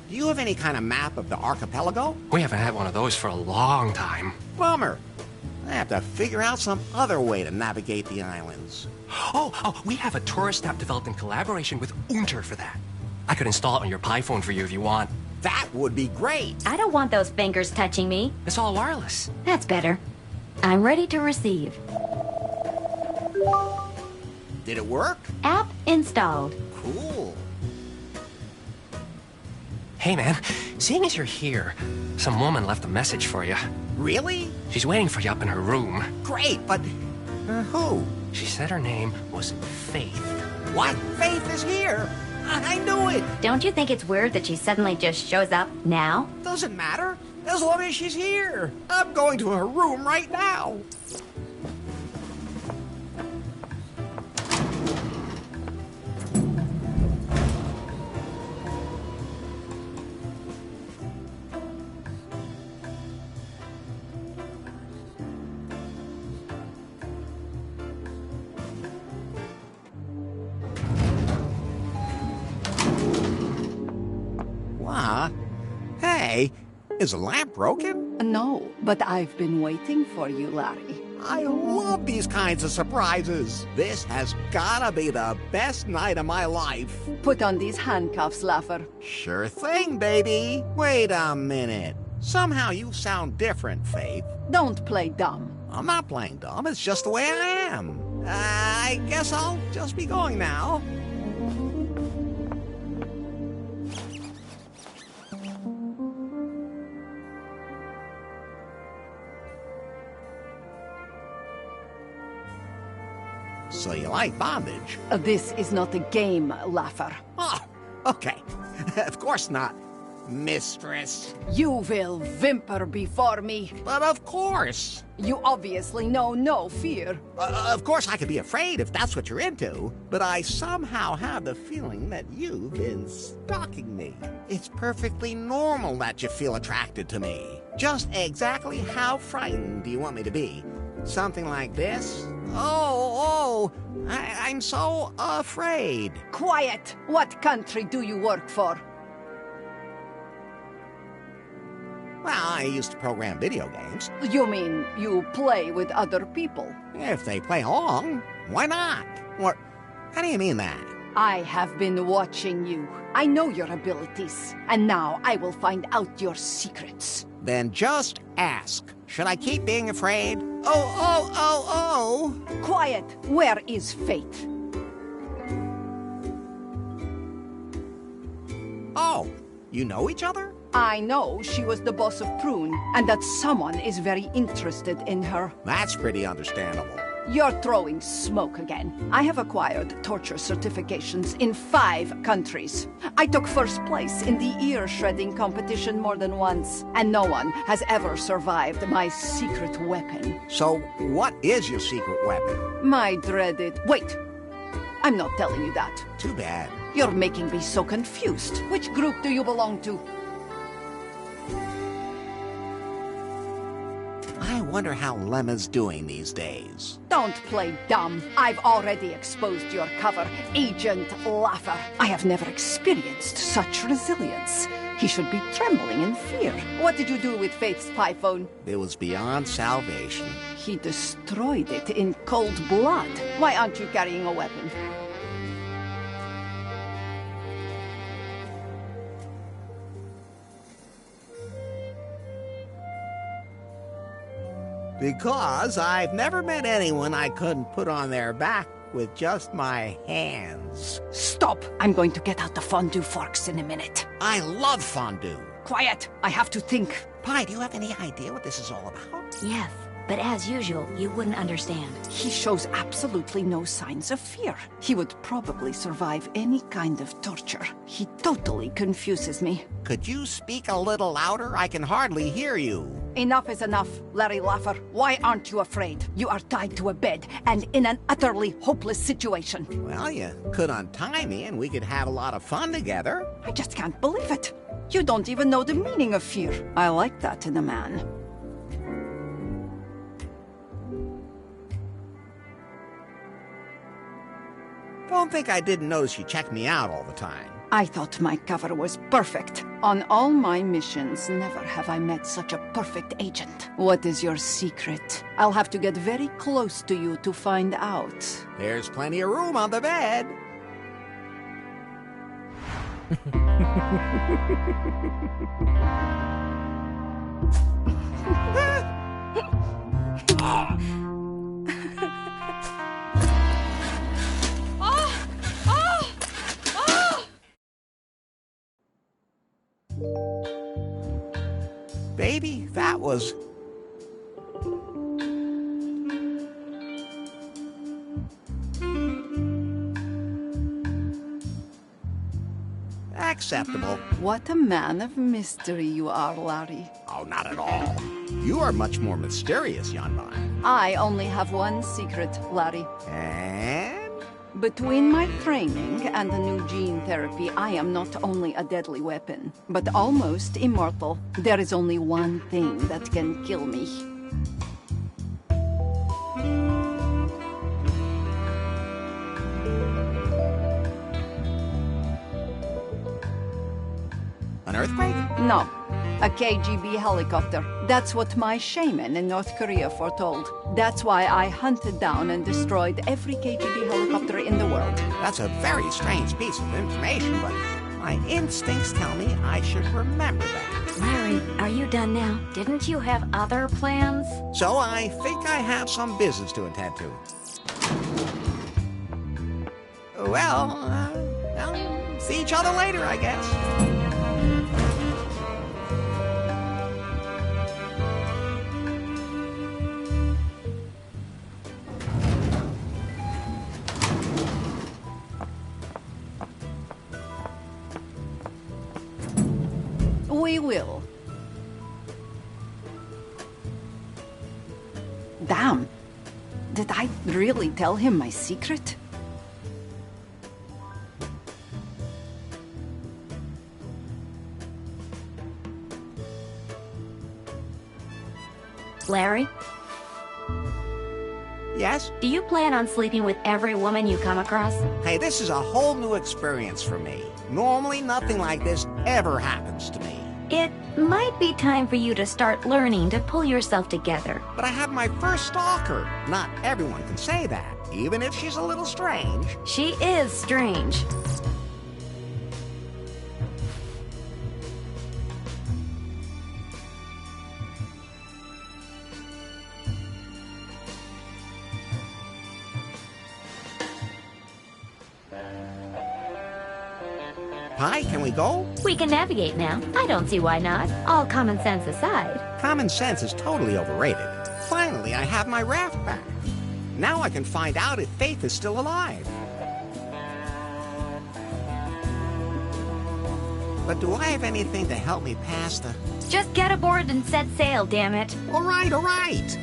Do you have any kind of map of the archipelago? We haven't had one of those for a long time. Bummer. I have to figure out some other way to navigate the islands. Oh, we have a tourist app developed in collaboration with Unter for that. I could install it on your Pi phone for you if you want. That would be great. I don't want those fingers touching me. It's all wireless. That's better. I'm ready to receive. Did it work? App installed. Cool. Hey, man, seeing as you're here, some woman left a message for you. Really? She's waiting for you up in her room. Great, but who? She said her name was Faith. What? Faith is here. I knew it. Don't you think it's weird that she suddenly just shows up now? Doesn't matter. As long as she's here. I'm going to her room right now. What? Hey, is the lamp broken? No, but I've been waiting for you, Larry. I love these kinds of surprises. This has gotta be the best night of my life. Put on these handcuffs, Laffer. Sure thing, baby. Wait a minute. Somehow you sound different, Faith. Don't play dumb. I'm not playing dumb. It's just the way I am. I guess I'll just be going now. So you like bondage? This is not a game, Laffer. Oh, okay. Of course not, mistress. You will whimper before me. But of course. You obviously know no fear. Of course I could be afraid if that's what you're into, but I somehow have the feeling that you've been stalking me. It's perfectly normal that you feel attracted to me. Just exactly how frightened do you want me to be? Something like this? I'm so afraid. Quiet! What country do you work for? Well, I used to program video games. You mean you play with other people? If they play along, why not? Or, how do you mean that? I have been watching you. I know your abilities. And now I will find out your secrets. Then just ask. Should I keep being afraid? Quiet! Where is Faith? Oh, you know each other? I know she was the boss of Prune, and that someone is very interested in her. That's pretty understandable. You're throwing smoke again. I have acquired torture certifications in 5 countries. I took first place in the ear-shredding competition more than once, and no one has ever survived my secret weapon. So, what is your secret weapon? My dreaded... Wait! I'm not telling you that. Too bad. You're making me so confused. Which group do you belong to? I wonder how Lemma's doing these days. Don't play dumb. I've already exposed your cover, Agent Laffer. I have never experienced such resilience. He should be trembling in fear. What did you do with Faith's Pi phone? It was beyond salvation. He destroyed it in cold blood. Why aren't you carrying a weapon? Because I've never met anyone I couldn't put on their back with just my hands. Stop! I'm going to get out the fondue forks in a minute. I love fondue. Quiet! I have to think. Pi, do you have any idea what this is all about? Yes, but as usual, you wouldn't understand. He shows absolutely no signs of fear. He would probably survive any kind of torture. He totally confuses me. Could you speak a little louder? I can hardly hear you. Enough is enough, Larry Laffer. Why aren't you afraid? You are tied to a bed and in an utterly hopeless situation. Well, you could untie me and we could have a lot of fun together. I just can't believe it. You don't even know the meaning of fear. I like that in a man. Don't think I didn't notice you checked me out all the time. I thought my cover was perfect. On all my missions, never have I met such a perfect agent. What is your secret? I'll have to get very close to you to find out. There's plenty of room on the bed. Baby, that was... acceptable. What a man of mystery you are, Larry. Oh, not at all. You are much more mysterious, Yanban. I only have one secret, Larry. And? Between my training and the new gene therapy, I am not only a deadly weapon, but almost immortal. There is only one thing that can kill me. An earthquake? No, a KGB helicopter. That's what my shaman in North Korea foretold. That's why I hunted down and destroyed every KGB helicopter in the world. That's a very strange piece of information, but my instincts tell me I should remember that. Larry, are you done now? Didn't you have other plans? So I think I have some business to attend to. Well, see each other later, I guess. We will. Damn. Did I really tell him my secret? Larry, Yes? do you plan on sleeping with every woman you come across? Hey, this is a whole new experience for me. Normally, nothing like this ever happens to me. It might be time for you to start learning to pull yourself together. But I have my first stalker. Not everyone can say that, even if she's a little strange. She is strange. Hi, can we go? We can navigate now. I don't see why not. All common sense aside. Common sense is totally overrated. Finally, I have my raft back. Now I can find out if Faith is still alive. But do I have anything to help me pass the... Just get aboard and set sail, damn it. All right, all right.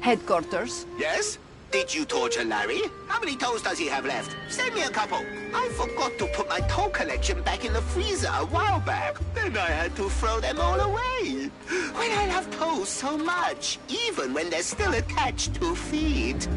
Headquarters. Yes? Did you torture Larry? How many toes does he have left? Send me a couple. I forgot to put my toe collection back in the freezer a while back. Then I had to throw them all away. When I love toes so much, even when they're still attached to feet.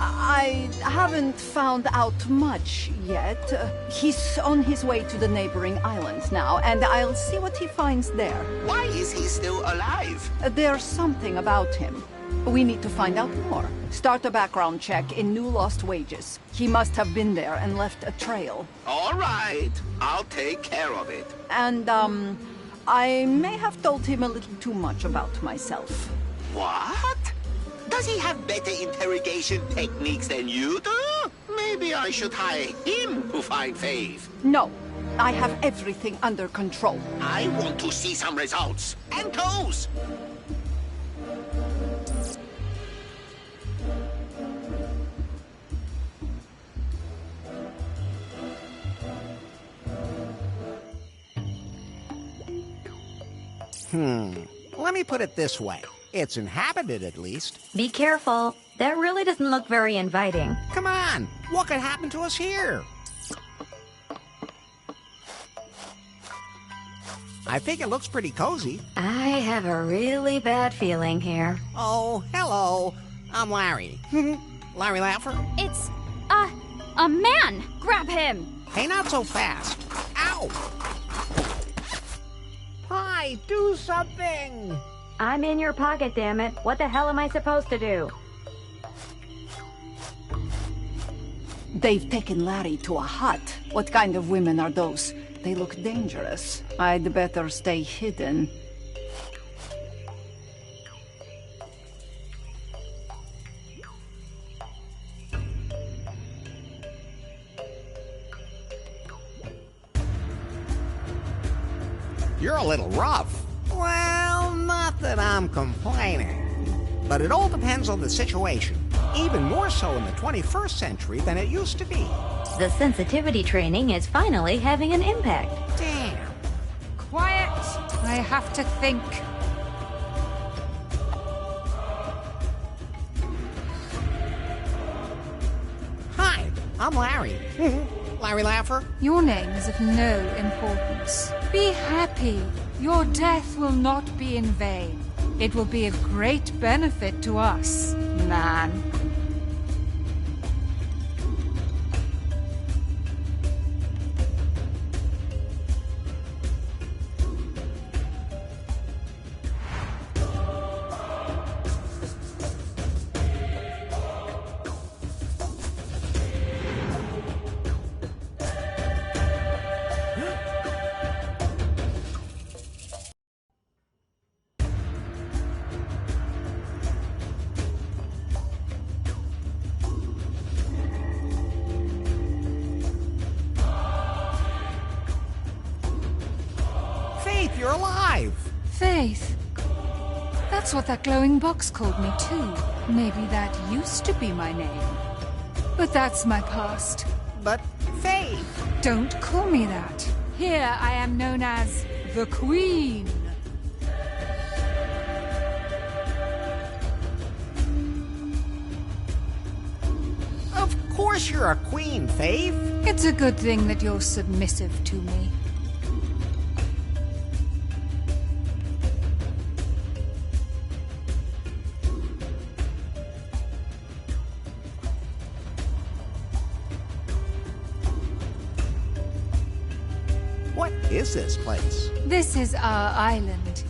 I haven't found out much yet. He's on his way to the neighboring island now, and I'll see what he finds there. Why is he still alive? There's something about him. We need to find out more. Start a background check in New Lost Wages. He must have been there and left a trail. All right, I'll take care of it. And, I may have told him a little too much about myself. What? Does he have better interrogation techniques than you do? Maybe I should hire him to find Faith. No, I have everything under control. I want to see some results. And toes! Let me put it this way. It's inhabited, at least. Be careful. That really doesn't look very inviting. Come on, what could happen to us here? I think it looks pretty cozy. I have a really bad feeling here. Oh, hello. I'm Larry. Larry Laffer? It's, a man! Grab him! Hey, not so fast. Ow! Hi, do something! I'm in your pocket, damn it. What the hell am I supposed to do? They've taken Larry to a hut. What kind of women are those? They look dangerous. I'd better stay hidden. You're a little rough. Well, not that I'm complaining. But it all depends on the situation. Even more so in the 21st century than it used to be. The sensitivity training is finally having an impact. Damn. Quiet! I have to think. Hi, I'm Larry. Larry Laffer? Your name is of no importance. Be happy. Your death will not be in vain. It will be of great benefit to us, man. Faith, you're alive! Faith. That's what that glowing box called me, too. Maybe that used to be my name. But that's my past. But Faith! Don't call me that. Here I am known as the Queen. Of course you're a queen, Faith. It's a good thing that you're submissive to me. What is this place? This is our island.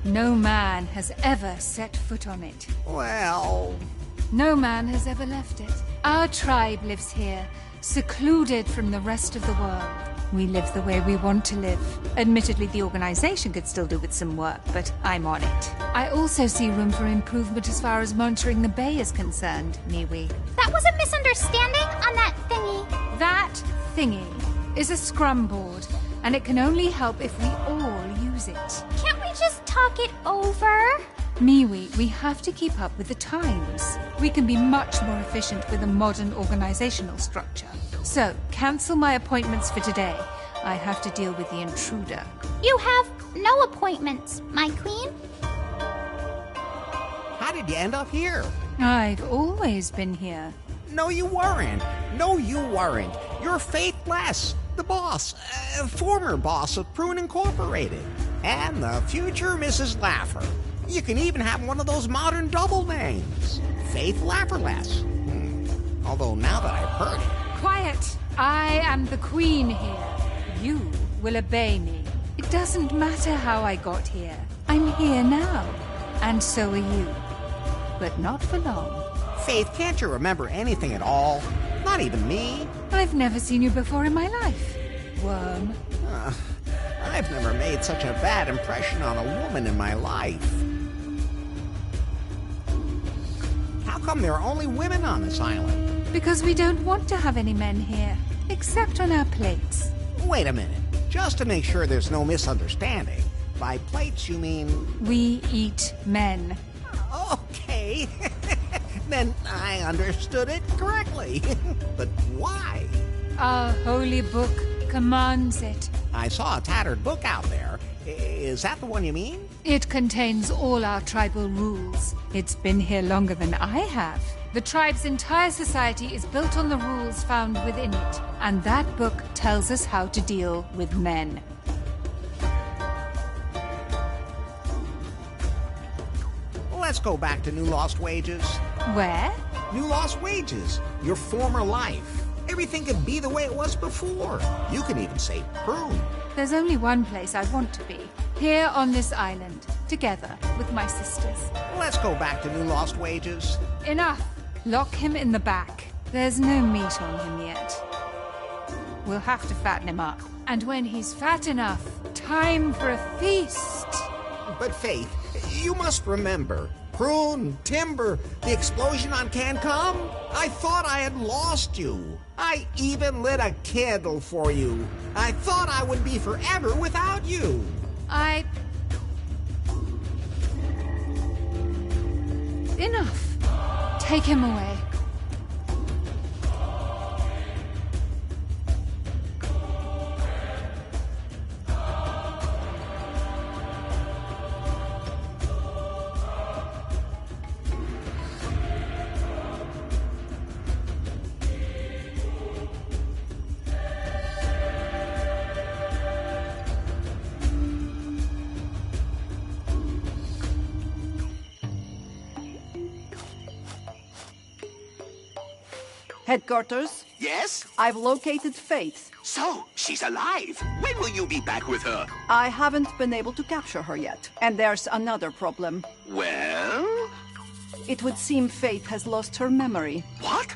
No man has ever set foot on it. Well... No man has ever left it. Our tribe lives here, secluded from the rest of the world. We live the way we want to live. Admittedly, the organization could still do with some work, but I'm on it. I also see room for improvement as far as monitoring the bay is concerned, Miwi. That was a misunderstanding on that thingy. That thingy is a scrum board, and it can only help if we all use it. Can't we just talk it over? Miwi, we have to keep up with the times. We can be much more efficient with a modern organizational structure. So, cancel my appointments for today. I have to deal with the intruder. You have no appointments, my queen. How did you end up here? I've always been here. No, you weren't. No, you weren't. You're Faith Bless, the boss, former boss of Prune Incorporated, and the future Mrs. Laffer. You can even have one of those modern double names, Faith Lafferless. Although now that I've heard it... Quiet! I am the queen here. You will obey me. It doesn't matter how I got here. I'm here now. And so are you. but not for long. Faith, can't you remember anything at all? Not even me. I've never seen you before in my life, worm. I've never made such a bad impression on a woman in my life. How come there are only women on this island? Because we don't want to have any men here, except on our plates. Wait a minute. Just to make sure there's no misunderstanding. By plates, you mean... We eat men. Okay. Then I understood it correctly. But why? Our holy book commands it. I saw a tattered book out there. Is that the one you mean? It contains all our tribal rules. It's been here longer than I have. The tribe's entire society is built on the rules found within it, and that book tells us how to deal with men. Let's go back to New Lost Wages. Where? New Lost Wages. Your former life. Everything could be the way it was before. You can even say prune. There's only one place I want to be. Here on this island, together with my sisters. Let's go back to New Lost Wages. Enough! Lock him in the back. There's no meat on him yet. We'll have to fatten him up. And when he's fat enough, time for a feast. But Faith, you must remember, prune, timber, the explosion on Cancom? I thought I had lost you. I even lit a candle for you. I thought I would be forever without you. Enough. Take him away. Headquarters? Yes? I've located Faith. So, she's alive. When will you be back with her? I haven't been able to capture her yet. And there's another problem. Well? It would seem Faith has lost her memory. What?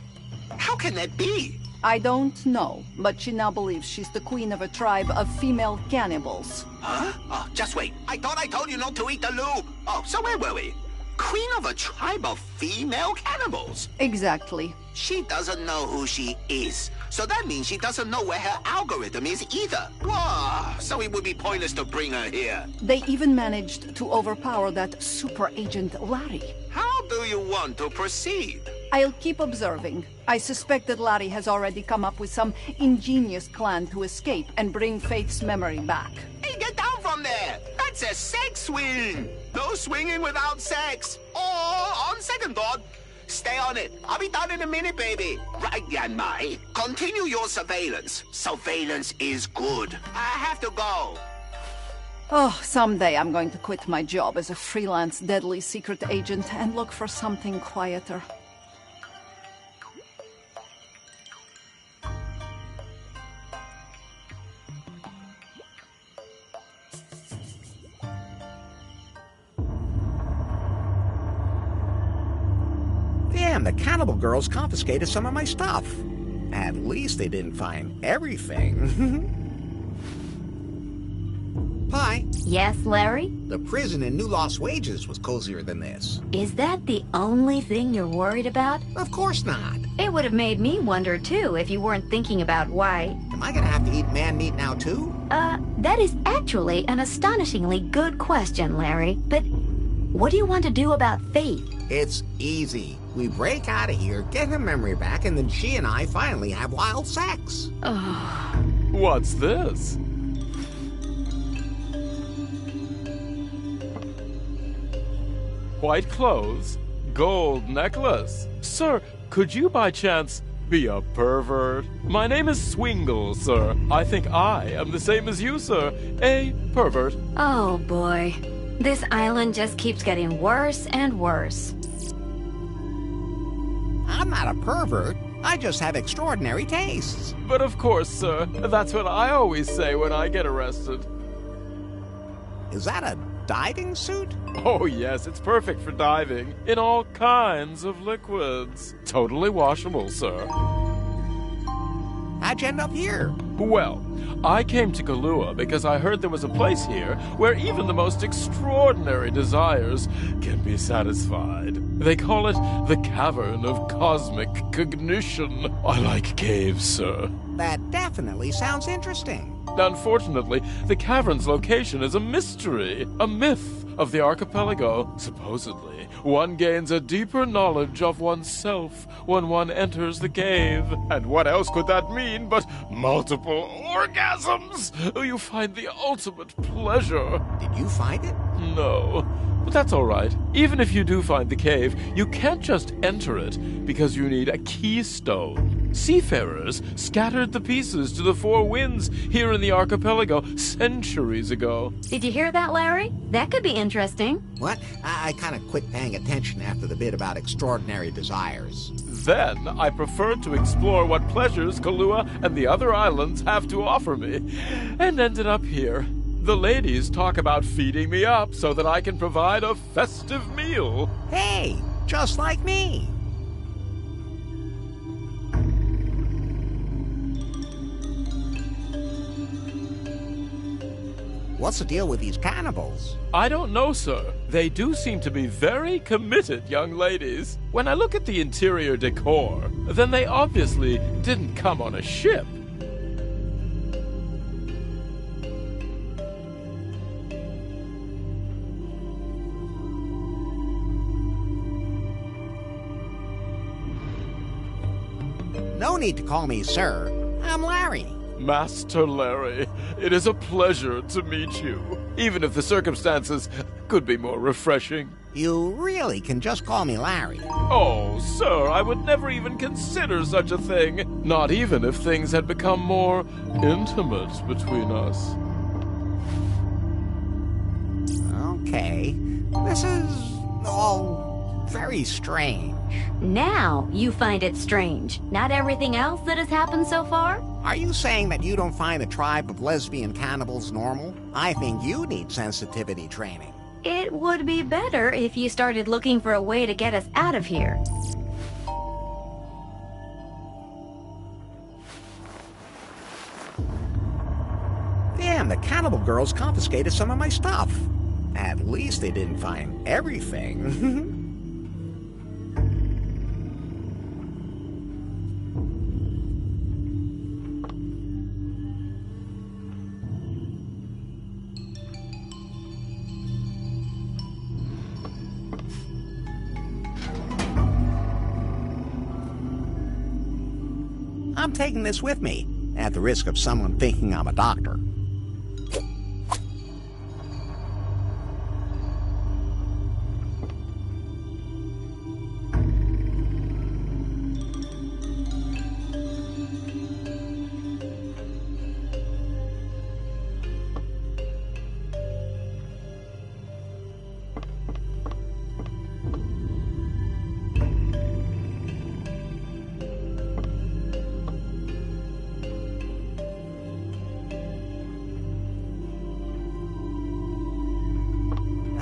How can that be? I don't know, but she now believes she's the queen of a tribe of female cannibals. Huh? Oh, just wait. I thought I told you not to eat the lube. Oh, so where were we? Queen of a tribe of female cannibals? Exactly. She doesn't know who she is. So that means she doesn't know where her algorithm is either. Whoa, so it would be pointless to bring her here. They even managed to overpower that super agent Larry. How do you want to proceed? I'll keep observing. I suspect that Larry has already come up with some ingenious plan to escape and bring Faith's memory back. Hey, get down from there! That's a sex swing! No swinging without sex! Or, on second thought, stay on it. I'll be done in a minute, baby. Right, Yanmai. Continue your surveillance. Surveillance is good. I have to go. Oh, someday I'm going to quit my job as a freelance deadly secret agent and look for something quieter. Damn, the cannibal girls confiscated some of my stuff. At least they didn't find everything. Pie. Yes, Larry? The prison in New Lost Wages was cozier than this. Is that the only thing you're worried about? Of course not. It would have made me wonder, too, if you weren't thinking about why. Am I gonna have to eat man meat now, too? That is actually an astonishingly good question, Larry. But what do you want to do about Faith? It's easy. We break out of here, get her memory back, and then she and I finally have wild sex. What's this? White clothes, gold necklace. Sir, could you by chance be a pervert? My name is Swingle, sir. I think I am the same as you, sir. A pervert. Oh, boy. This island just keeps getting worse and worse. I'm not a pervert. I just have extraordinary tastes. But of course, sir. That's what I always say when I get arrested. Is that a diving suit? Oh, yes, it's perfect for diving in all kinds of liquids. Totally washable, sir. How'd you end up here? Well, I came to Kahlua because I heard there was a place here where even the most extraordinary desires can be satisfied. They call it the Cavern of Cosmic Cognition. I like caves, sir. That definitely sounds interesting. Unfortunately, the cavern's location is a mystery, a myth of the archipelago. Supposedly, one gains a deeper knowledge of oneself when one enters the cave. And what else could that mean but multiple orgasms? You find the ultimate pleasure. Did you find it? No. But that's all right. Even if you do find the cave, you can't just enter it because you need a keystone. Seafarers scattered the pieces to the four winds here in the archipelago centuries ago. Did you hear that, Larry? That could be interesting. What? I kind of quit paying attention after the bit about extraordinary desires. Then I preferred to explore what pleasures Kahlua and the other islands have to offer me, and ended up here. The ladies talk about feeding me up so that I can provide a festive meal. Hey, just like me. What's the deal with these cannibals? I don't know, sir. They do seem to be very committed young ladies. When I look at the interior decor, then they obviously didn't come on a ship. No need to call me sir. I'm Larry. Master Larry, it is a pleasure to meet you, even if the circumstances could be more refreshing. You really can just call me Larry. Oh, sir, I would never even consider such a thing, not even if things had become more intimate between us. Okay, this is all very strange. Now you find it strange. Not everything else that has happened so far? Are you saying that you don't find a tribe of lesbian cannibals normal? I think you need sensitivity training. It would be better if you started looking for a way to get us out of here. Damn, the cannibal girls confiscated some of my stuff. At least they didn't find everything. I'm taking this with me, at the risk of someone thinking I'm a doctor.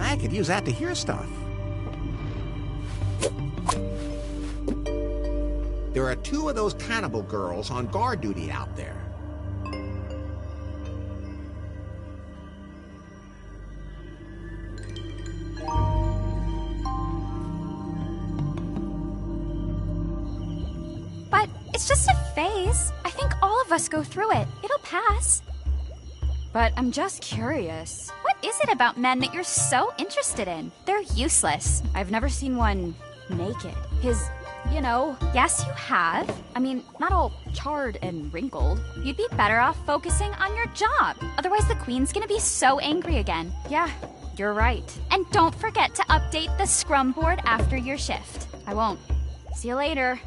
I could use that to hear stuff. There are two of those cannibal girls on guard duty out there. But it's just a phase. I think all of us go through it. It'll pass. But I'm just curious. What is it about men that you're so interested in? They're useless. I've never seen one naked. Yes, you have. I mean, not all charred and wrinkled. You'd be better off focusing on your job. Otherwise, the queen's gonna be so angry again. Yeah, you're right. And don't forget to update the scrum board after your shift. I won't. See you later.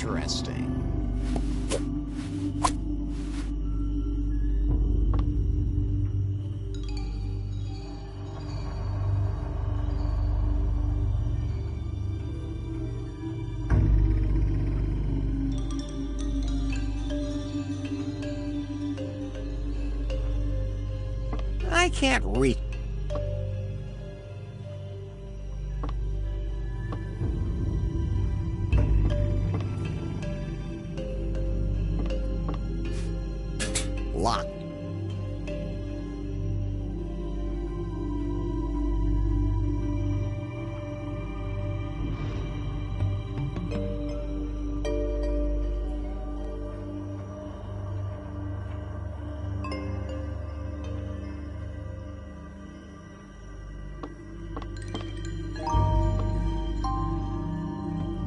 Interesting. I can't reach. Locked.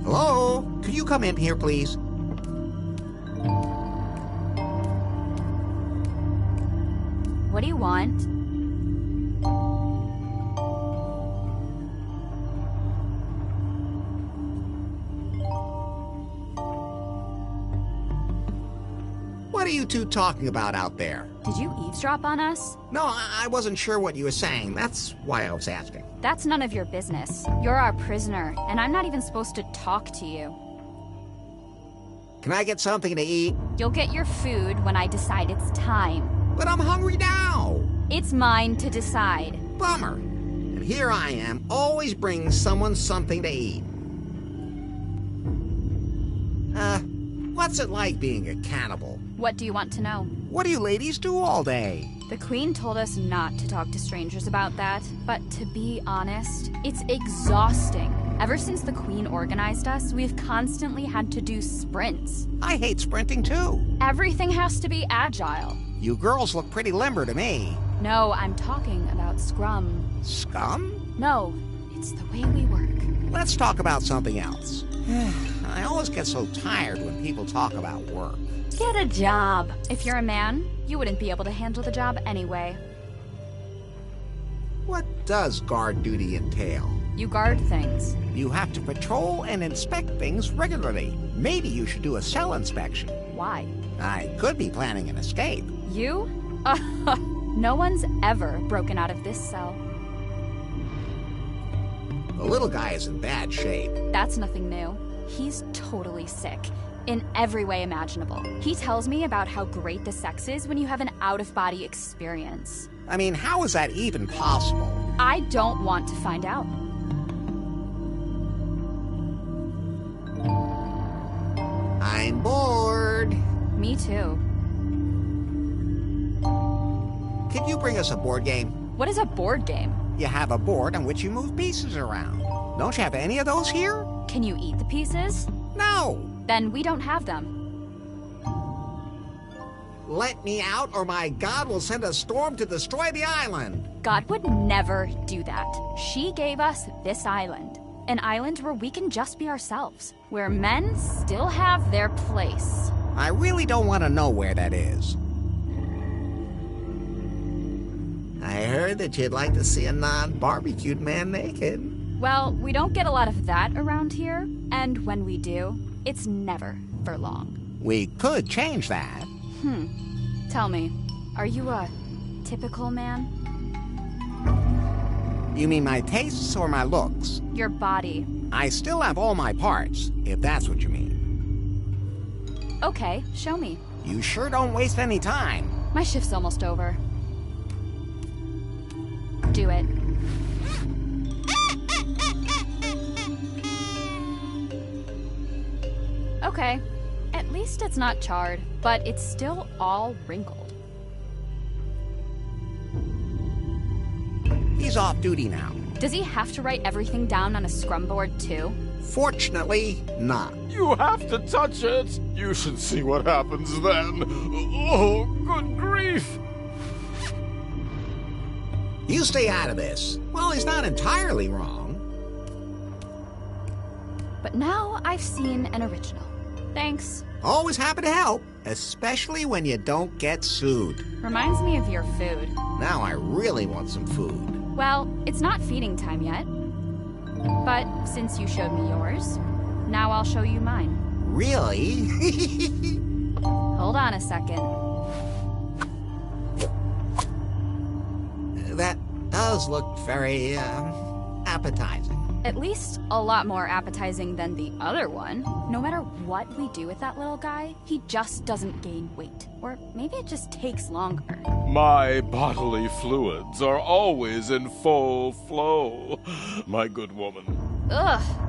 Hello? Could you come in here, please? What do you want? What are you two talking about out there? Did you eavesdrop on us? No, I wasn't sure what you were saying. That's why I was asking. That's none of your business. You're our prisoner, and I'm not even supposed to talk to you. Can I get something to eat? You'll get your food when I decide it's time. But I'm hungry now. It's mine to decide. Bummer. And here I am, always bringing someone something to eat. What's it like being a cannibal? What do you want to know? What do you ladies do all day? The Queen told us not to talk to strangers about that, but to be honest, it's exhausting. Ever since the Queen organized us, we've constantly had to do sprints. I hate sprinting too. Everything has to be agile. You girls look pretty limber to me. No, I'm talking about scrum. Scum? No, it's the way we work. Let's talk about something else. I always get so tired when people talk about work. Get a job. If you're a man, you wouldn't be able to handle the job anyway. What does guard duty entail? You guard things. You have to patrol and inspect things regularly. Maybe you should do a cell inspection. Why? I could be planning an escape. You? No one's ever broken out of this cell. The little guy is in bad shape. That's nothing new. He's totally sick. In every way imaginable. He tells me about how great the sex is when you have an out-of-body experience. I mean, how is that even possible? I don't want to find out. I'm bored. Me too. Could you bring us a board game? What is a board game? You have a board on which you move pieces around. Don't you have any of those here? Can you eat the pieces? No. Then we don't have them. Let me out or my God will send a storm to destroy the island. God would never do that. She gave us this island. An island where we can just be ourselves. Where men still have their place. I really don't want to know where that is. I heard that you'd like to see a non-barbecued man naked. Well, we don't get a lot of that around here. And when we do, it's never for long. We could change that. Tell me, are you a typical man? You mean my tastes or my looks? Your body. I still have all my parts, if that's what you mean. Okay, show me. You sure don't waste any time. My shift's almost over. Do it. Okay. At least it's not charred, but it's still all wrinkled. He's off duty now. Does he have to write everything down on a scrum board too? Fortunately, not. You have to touch it. You should see what happens then. Oh, good grief. You stay out of this. Well, he's not entirely wrong. But now I've seen an original. Thanks. Always happy to help, especially when you don't get sued. Reminds me of your food. Now I really want some food. Well, it's not feeding time yet. But since you showed me yours, now I'll show you mine. Really? Hold on a second. That does look very, appetizing. At least a lot more appetizing than the other one. No matter what we do with that little guy, he just doesn't gain weight. Or maybe it just takes longer. My bodily fluids are always in full flow, my good woman. Ugh.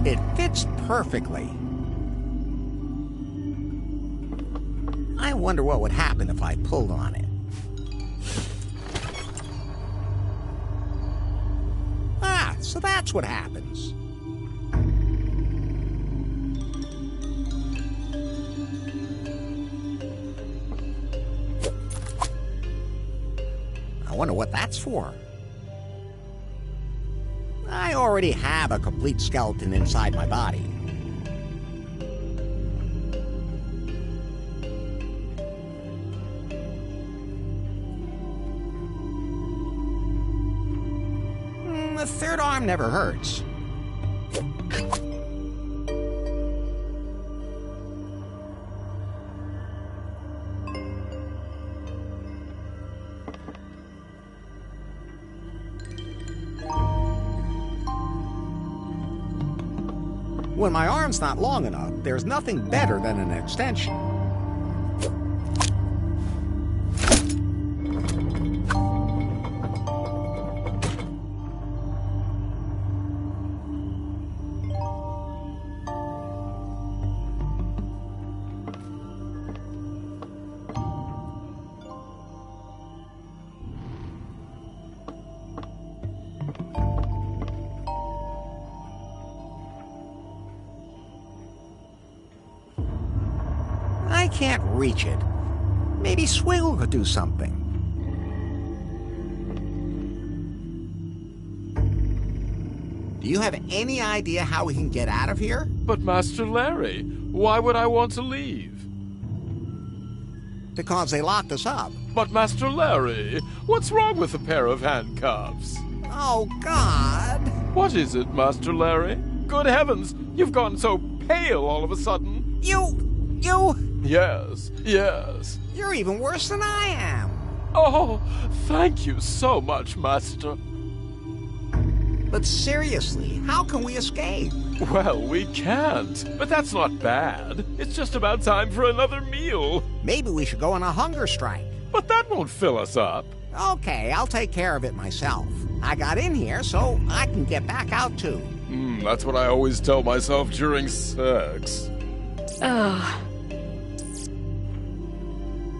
It fits perfectly. I wonder what would happen if I pulled on it. Ah, so that's what happens. I wonder what that's for. I already have a complete skeleton inside my body. The third arm never hurts. When my arm's not long enough, there's nothing better than an extension. I can't reach it. Maybe Swiggle could do something. Do you have any idea how we can get out of here? But Master Larry, why would I want to leave? Because they locked us up. But Master Larry, what's wrong with a pair of handcuffs? Oh, God! What is it, Master Larry? Good heavens, you've gone so pale all of a sudden. You... Yes, yes. You're even worse than I am. Oh, thank you so much, Master. But seriously, how can we escape? Well, we can't. But that's not bad. It's just about time for another meal. Maybe we should go on a hunger strike. But that won't fill us up. Okay, I'll take care of it myself. I got in here so I can get back out too. That's what I always tell myself during sex. Ugh.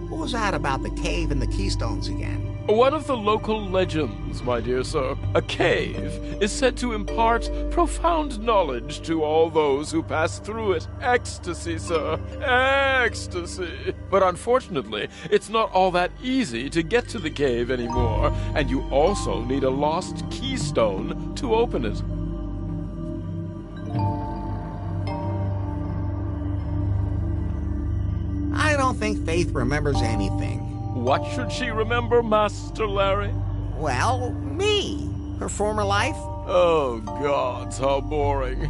What was that about the cave and the keystones again? One of the local legends, my dear sir. A cave is said to impart profound knowledge to all those who pass through it. Ecstasy, sir. Ecstasy. But unfortunately, it's not all that easy to get to the cave anymore, and you also need a lost keystone to open it. I don't think Faith remembers anything. What should she remember, Master Larry? Well, me. Her former life. Oh, gods, how boring.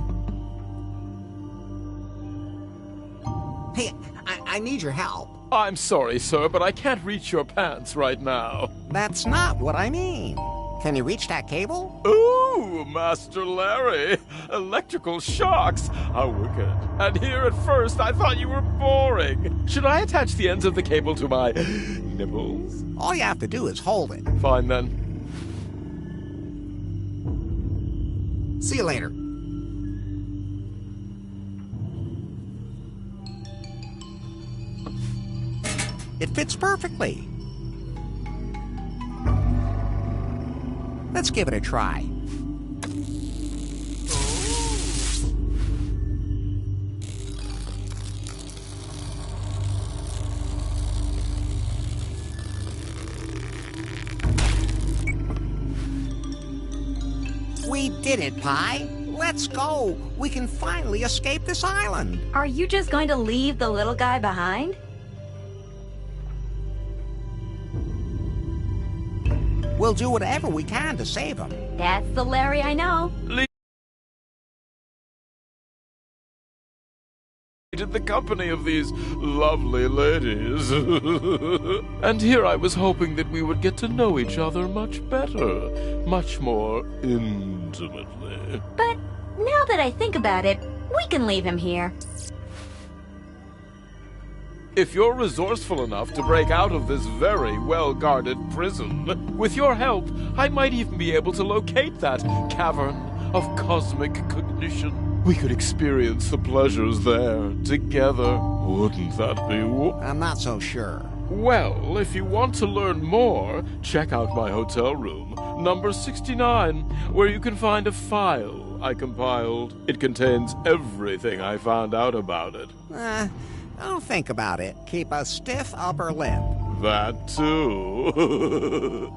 Hey, I need your help. I'm sorry, sir, but I can't reach your pants right now. That's not what I mean. Can you reach that cable? Ooh, Master Larry. Electrical shocks. How wicked. And here at first I thought you were boring. Should I attach the ends of the cable to my nipples? All you have to do is hold it. Fine then. See you later. It fits perfectly. Let's give it a try. did it, Pi. Let's go. We can finally escape this island. Are you just going to leave the little guy behind? We'll do whatever we can to save him. That's the Larry I know. In the company of these lovely ladies. And here I was hoping that we would get to know each other much better, much more intimately. But now that I think about it, we can leave him here. If you're resourceful enough to break out of this very well-guarded prison, with your help, I might even be able to locate that cavern of cosmic cognition. We could experience the pleasures there together. Wouldn't that be I'm not so sure. Well, if you want to learn more, check out my hotel room, number 69, where you can find a file I compiled. It contains everything I found out about it. Don't think about it. Keep a stiff upper lip. That too.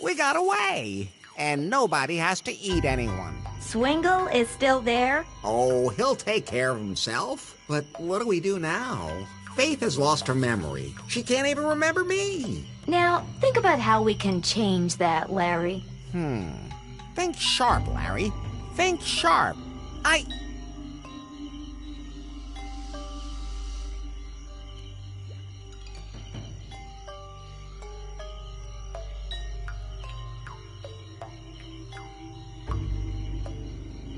We got away, and nobody has to eat anyone. Swingle is still there? Oh, he'll take care of himself. But what do we do now? Faith has lost her memory. She can't even remember me. Now, think about how we can change that, Larry. Think sharp, Larry. Think sharp.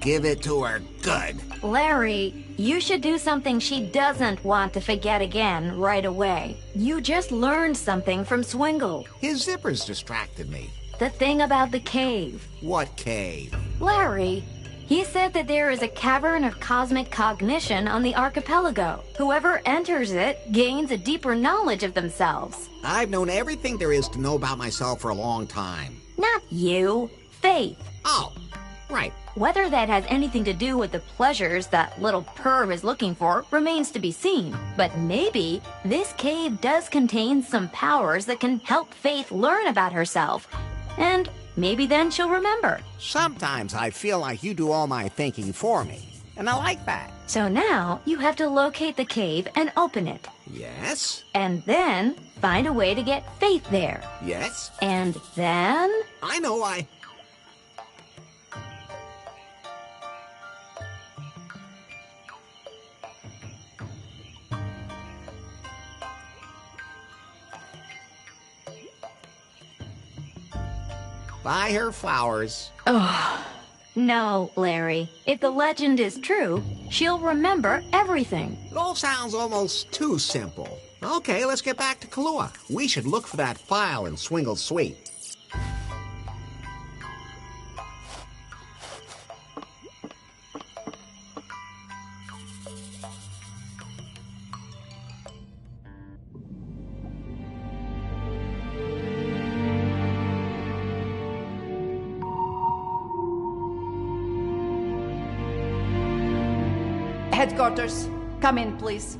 Give it to her good. Larry, you should do something she doesn't want to forget again right away. You just learned something from Swingle. His zippers distracted me. The thing about the cave. What cave? Larry, he said that there is a cavern of cosmic cognition on the archipelago. Whoever enters it gains a deeper knowledge of themselves. I've known everything there is to know about myself for a long time. Not you, Faith. Oh, right. Whether that has anything to do with the pleasures that little perv is looking for remains to be seen. But maybe this cave does contain some powers that can help Faith learn about herself. And maybe then she'll remember. Sometimes I feel like you do all my thinking for me, and I like that. So now you have to locate the cave and open it. Yes? And then find a way to get Faith there. Yes? And then... I know, Buy her flowers. Oh, no, Larry. If the legend is true, she'll remember everything. It all sounds almost too simple. Okay, let's get back to Kahlua. We should look for that file in Swingle's suite. Headquarters, come in, please.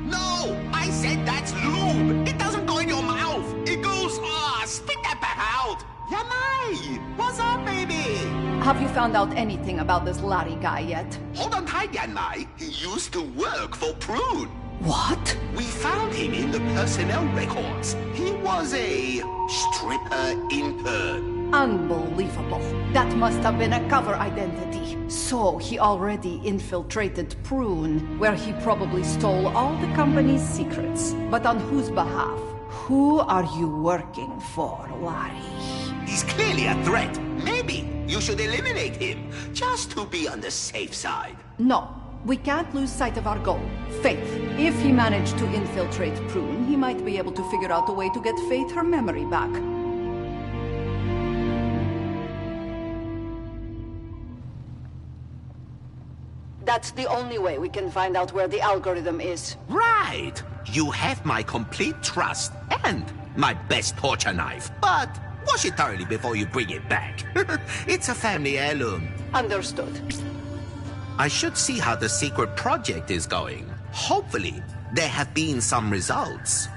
No! I said that's lube! It doesn't go in your mouth! It goes, spit that back out! Yanai! What's up, baby? Have you found out anything about this Larry guy yet? Hold on tight, Yanai. He used to work for Prune. What? We found him in the personnel records. He was a stripper intern. Unbelievable. That must have been a cover identity. So he already infiltrated Prune, where he probably stole all the company's secrets. But on whose behalf? Who are you working for, Larry? He's clearly a threat. Maybe you should eliminate him, just to be on the safe side. No. We can't lose sight of our goal, Faith. If he managed to infiltrate Prune, he might be able to figure out a way to get Faith her memory back. That's the only way we can find out where the algorithm is. Right! You have my complete trust, and My best torture knife. But wash it thoroughly before you bring it back. It's a family heirloom. Understood. I should see how the secret project is going. Hopefully, there have been some results.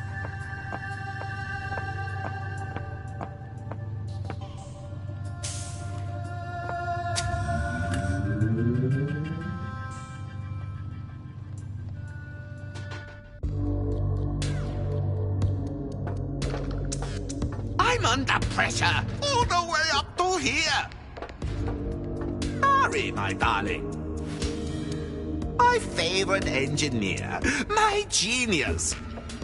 I'm under pressure all the way up to here. Sorry, my darling. My favorite engineer. My genius.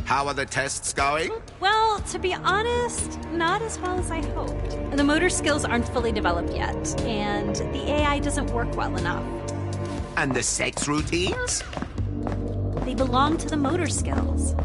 How are the tests going? Well, to be honest, not as well as I hoped. The motor skills aren't fully developed yet, and the AI doesn't work well enough. And the sex routines? They belong to the motor skills.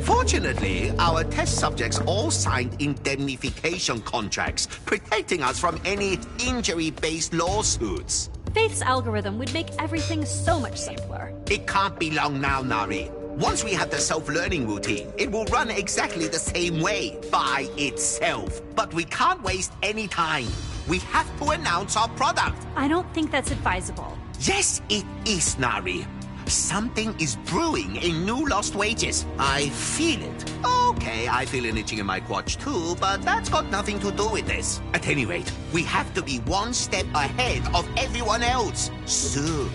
Fortunately, our test subjects all signed indemnification contracts, protecting us from any injury-based lawsuits. Faith's algorithm would make everything so much simpler. It can't be long now, Nari. Once we have the self-learning routine, it will run exactly the same way, by itself. But we can't waste any time. We have to announce our product. I don't think that's advisable. Yes, it is, Nari. Something is brewing in New Lost Wages. I feel it. Okay, I feel an itching in my crotch too, but that's got nothing to do with this. At any rate, we have to be one step ahead of everyone else. Soon,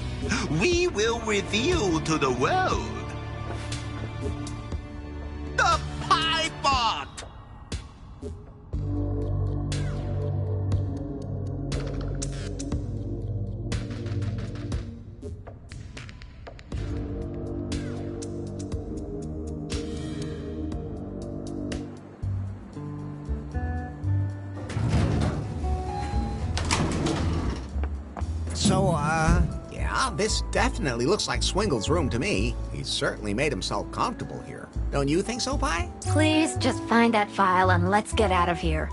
we will reveal to the world the Piebot! So, yeah, this definitely looks like Swingle's room to me. He's certainly made himself comfortable here. Don't you think so, Pi? Please just find that file and let's get out of here.